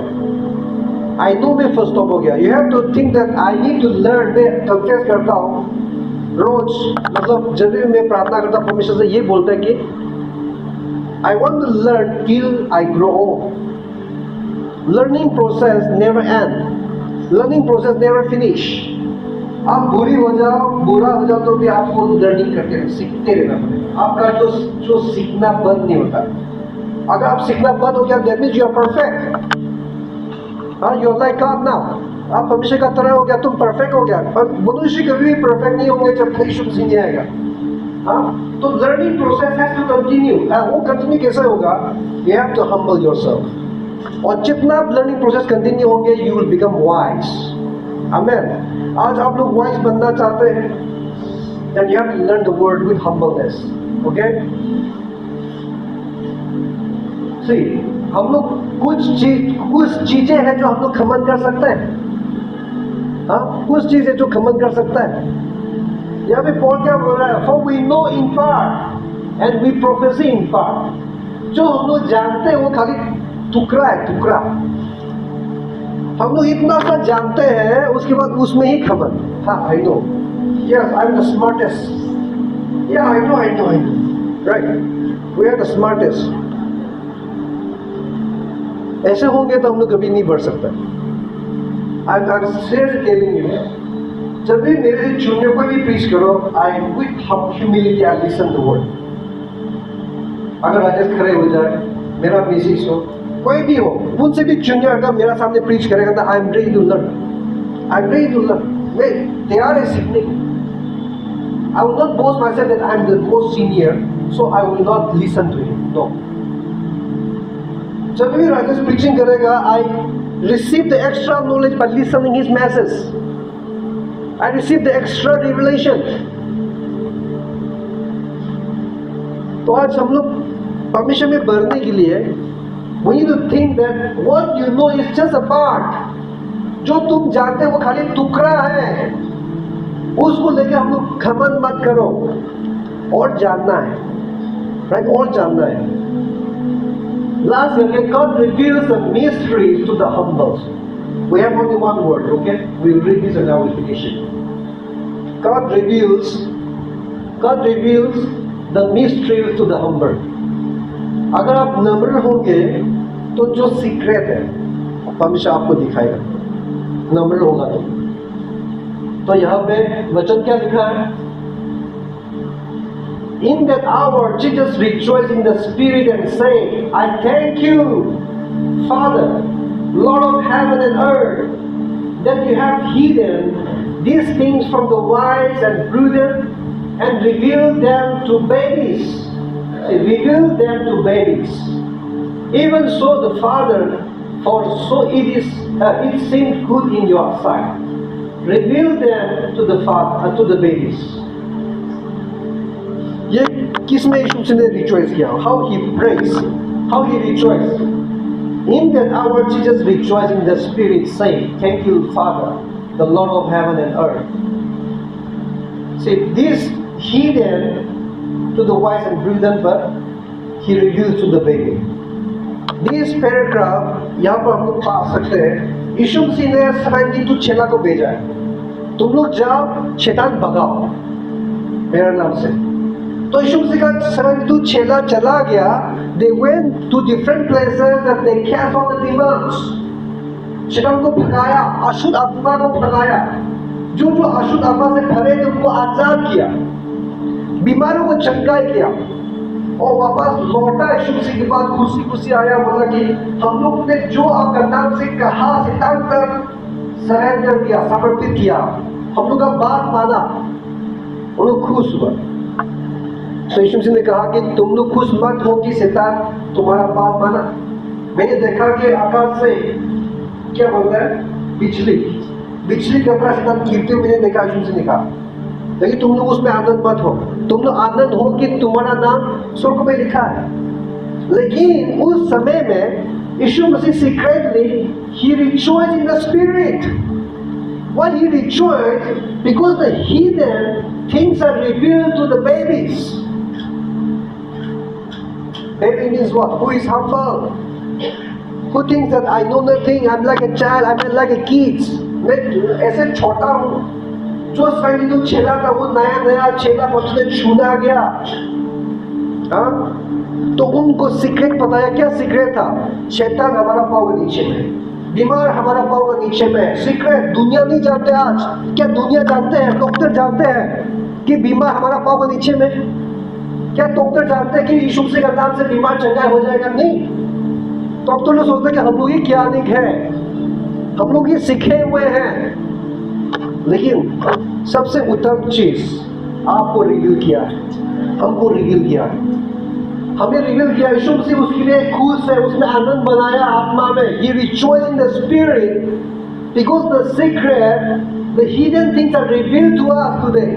I know में फुल स्टॉप हो गया। You have to think that I need to learn। मैं कन्फेस करता हूँ रोज, मतलब जब भी मैं प्रार्थना करता हूँ परमेश्वर से ये बोलता है कि I want to learn till I grow old। Learning process never end। Learning process never finish। आप बुरा हो जाओ तो भी आपको लर्निंग करते रहो, सीखते रहना पड़ेगा। आपका जो सीखना बंद नहीं होता। अगर आप सीखना बंद हो गया that means you are perfect. You are like God now. आप परमेश्वर का तरह हो गया, तुम परफेक्ट हो गया। पर मनुष्य कभी भी परफेक्ट नहीं होंगे जब तक यीशु मसीह नहीं आएगा। तो learning process has to continue. वो कंटिन्यू कैसे होगा? You have to humble yourself. और जितना लर्निंग प्रोसेस कंटिन्यू होंगे you will become wise. Amen. आज आप लोग वाइज बनना चाहते हैं, then you have to learn the word with humbleness, okay? See, हम लोग कुछ चीजें हैं जो हम लोग खमन कर सकते हैं। कुछ चीजें जो खमन कर सकता है। यहाँ पे पॉल क्या बोल रहा है? For we know in part and we prophesy in part। जो हम लोग जानते हैं वो खाली टुकड़ा है, टुकड़ा। हम लोग इतना सा जानते हैं, उसके बाद उसमें ही खबर। हाँ, I know, yes I am the smartest, yeah I know, right, we are the smartest. ऐसे होंगे तो हम लोग कभी नहीं बढ़ सकते। I am seriously telling you, जब भी मेरे से चुनने को भी प्रीच करो, I with humility I listen the word. अगर राजेश खड़े हो जाए, मेरा मिसेस हो, कोई भी हो, मुझसे भी चुनिए, अगर मेरा सामने प्रीच करेगा तो I am ready to learn. I am ready to learn. मैं तैयार है सीखने। I will not boast myself that I am the most senior, so I will not listen to him. No. जब भी Rajesh preaching करेगा, I receive the extra knowledge by listening his message. I receive the extra revelation. तो आज हम लोग परमेश्वर में बढ़ने के लिए we need to think that what you know is just a part। जो तुम जानते हो वो खाली टुकड़ा है, उसको लेके हम लोग घमंड मत करो। और जानना है, राइट? और जानना है। लास्ट करके God reveals the mysteries to the humble। We have only one word, okay? We will read this and now we'll finish it। God reveals the mysteries to the humble। अगर आप नम्र होंगे तो जो सीक्रेट है परमेश्वर आपको दिखाएगा, नम्र होगा तो यहाँ पे वचन क्या लिखा है? In that hour, Jesus rejoiced in the Spirit and said, I thank you, Father, Lord of heaven and earth, that you have hidden these things from the wise and prudent and revealed them to babies. Revealed them to babies. Even so, the Father, for so it seemed good in your sight. Reveal them to the babies. ये किसमें यीशु मसीह ने rejoice किया? How he praised, how he rejoiced. In that hour, Jesus rejoiced in the Spirit, saying, "Thank you, Father, the Lord of heaven and earth." See, this hidden to the wise and prudent, but he revealed to the baby. This paragraph यहाँ पर हम लोग पा सकते हैं। यीशु मसीह ने 72 चेला को भेजा है, तुम लोग जाओ शैतान भगाओ मेरा नाम से। तो यीशु मसीह का 72 चेला चला गया। They went to different places and they cast out the demons. शैतान को भगाया, अशुद्ध आत्मा को भगाया। जो अशुद्ध आत्मा से भरे थे उनको आजाद किया, बीमारों को चंगाई किया और वापस लौटा। यीशु मसीह के बाद खुशी खुशी आया, बोला कि हम लोग ने जो आपका नाम से कहा शैतान तक सरेंडर किया, समर्पित किया, हम लोग का बात माना, वो लोग खुश हुआ। तो यीशु मसीह ने कहा कि तुम लोग खुश मत हो कि शैतान तुम्हारा बात माना। मैंने देखा कि आकाश से क्या बोलता है, बिजली की तरह शैतान गिरते हुए मैंने देखा। यीशु मसीह ने कहा लेकिन तुम लोग उसमें आनंद मत हो, तुम लोग आनंद हो कि तुम्हारा नाम स्वर्ग में लिखा है। लेकिन उस समय में यीशु मसीह secretly he rejoiced in the spirit. Why he rejoiced? Because the hidden things are revealed to the babies. Baby means what? Who is humble? Who thinks that I know nothing, I'm like a child, I'm like a kid. मैं ऐसे छोटा हूँ। जो स्वयं जो चेला था वो नया चेला मुझसे छूना गया। हाँ, तो उनको सीक्रेट बताया। क्या सीक्रेट था? शैतान हमारा पाँव के नीचे में, बीमार हमारा पाँव के नीचे में। सीक्रेट दुनिया नहीं जानते आज। क्या दुनिया जानते हैं? डॉक्टर जानते हैं कि बीमार हमारा पाँव के नीचे में? क्या डॉक्टर जानते हैं कि यीशु मसीह के नाम से बीमार चंगा हो जाएगा? नहीं। डॉक्टर लोग सोचते हैं कि हम लोग ये क्या निक है, हम लोग ये सीखे हुए हैं। लेकिन सबसे उत्तम चीज आपको रिवील किया है, हमको रिवील किया है, हमें रिवील किया। यीशु मसीह उसके लिए खुश है, उसने आनंद बनाया आत्मा में। He rejoiced in the spirit because the secret, the hidden things are revealed to us today.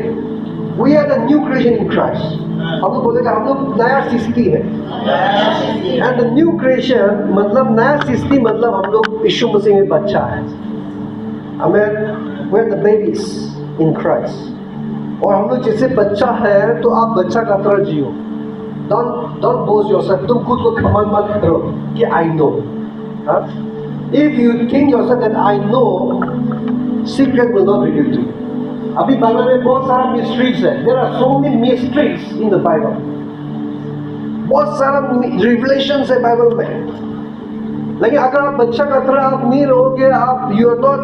We are the new creation in Christ. हम लोग बोलेगा हम लोग नया सृष्टि है। And the new creation मतलब नया सृष्टि मतलब हम लोग यीशु मसीह में बच्चा है। Amen. We are the babies in Christ. और हम लोग जैसे बच्चा है तो आप बच्चा का तरह जियो। Don't boast yourself. तुम खुद को घमंड मत करो कि I know. If you think yourself that I know, secret will not reveal to you. अभी बाइबल में बहुत सारा मिस्ट्रीज है। There are so many mysteries in the Bible. बहुत सारा रिवलेशंस है बाइबल में। लेकिन अगर आप बच्चा का तरह आप नहीं रहोगे, आप you are not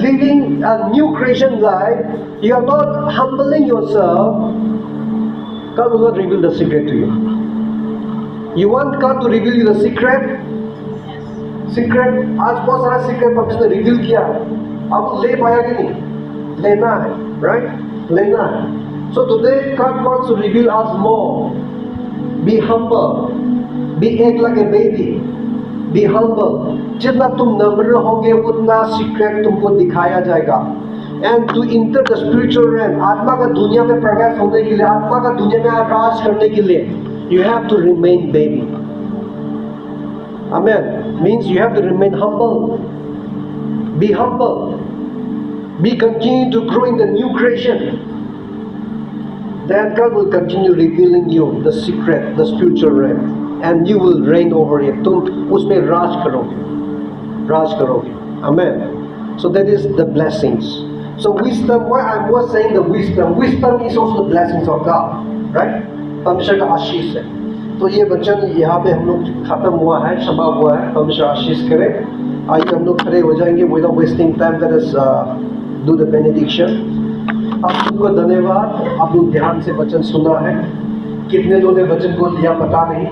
living a new creation life, you are not humbling yourself, God will not reveal the secret to you. You want God to reveal you the secret? Secret आज बहुत सारा secret परमेश्वर ने reveal किया है। आप ले पाया कि नहीं? लेना है, right? लेना है। So today God wants to reveal us more. Be humble. Be act like a baby. Be humble. जितना तुम नम्र होगे उतना सीक्रेट तुमको दिखाया जाएगा। And to enter the spiritual realm, आत्मा का दुनिया में प्रवेश होने के लिए, आत्मा का दुनिया में राज करने के लिए, you have to remain baby. Amen. Means you have to remain humble. Be humble. Be continue to grow in the new creation. Then God will continue revealing you the secret, the spiritual realm, and you will reign over it. तुम उसमें राज करोगे. Amen. So that is the blessings. So wisdom. Why I was saying the wisdom. Wisdom is also the blessings of God, right? परमेश्वर का आशीष है। तो ये वचन यहाँ पे हम लोग खत्म हुआ है, समाप्त हुआ है। परमेश्वर आशीष करे। आइए हम लोग खड़े हो जाएंगे without wasting time. Let us do the benediction. आप सबको धन्यवाद, आप लोग ध्यान से वचन सुना है। कितने लोगों ने वचन को लिया पता नहीं,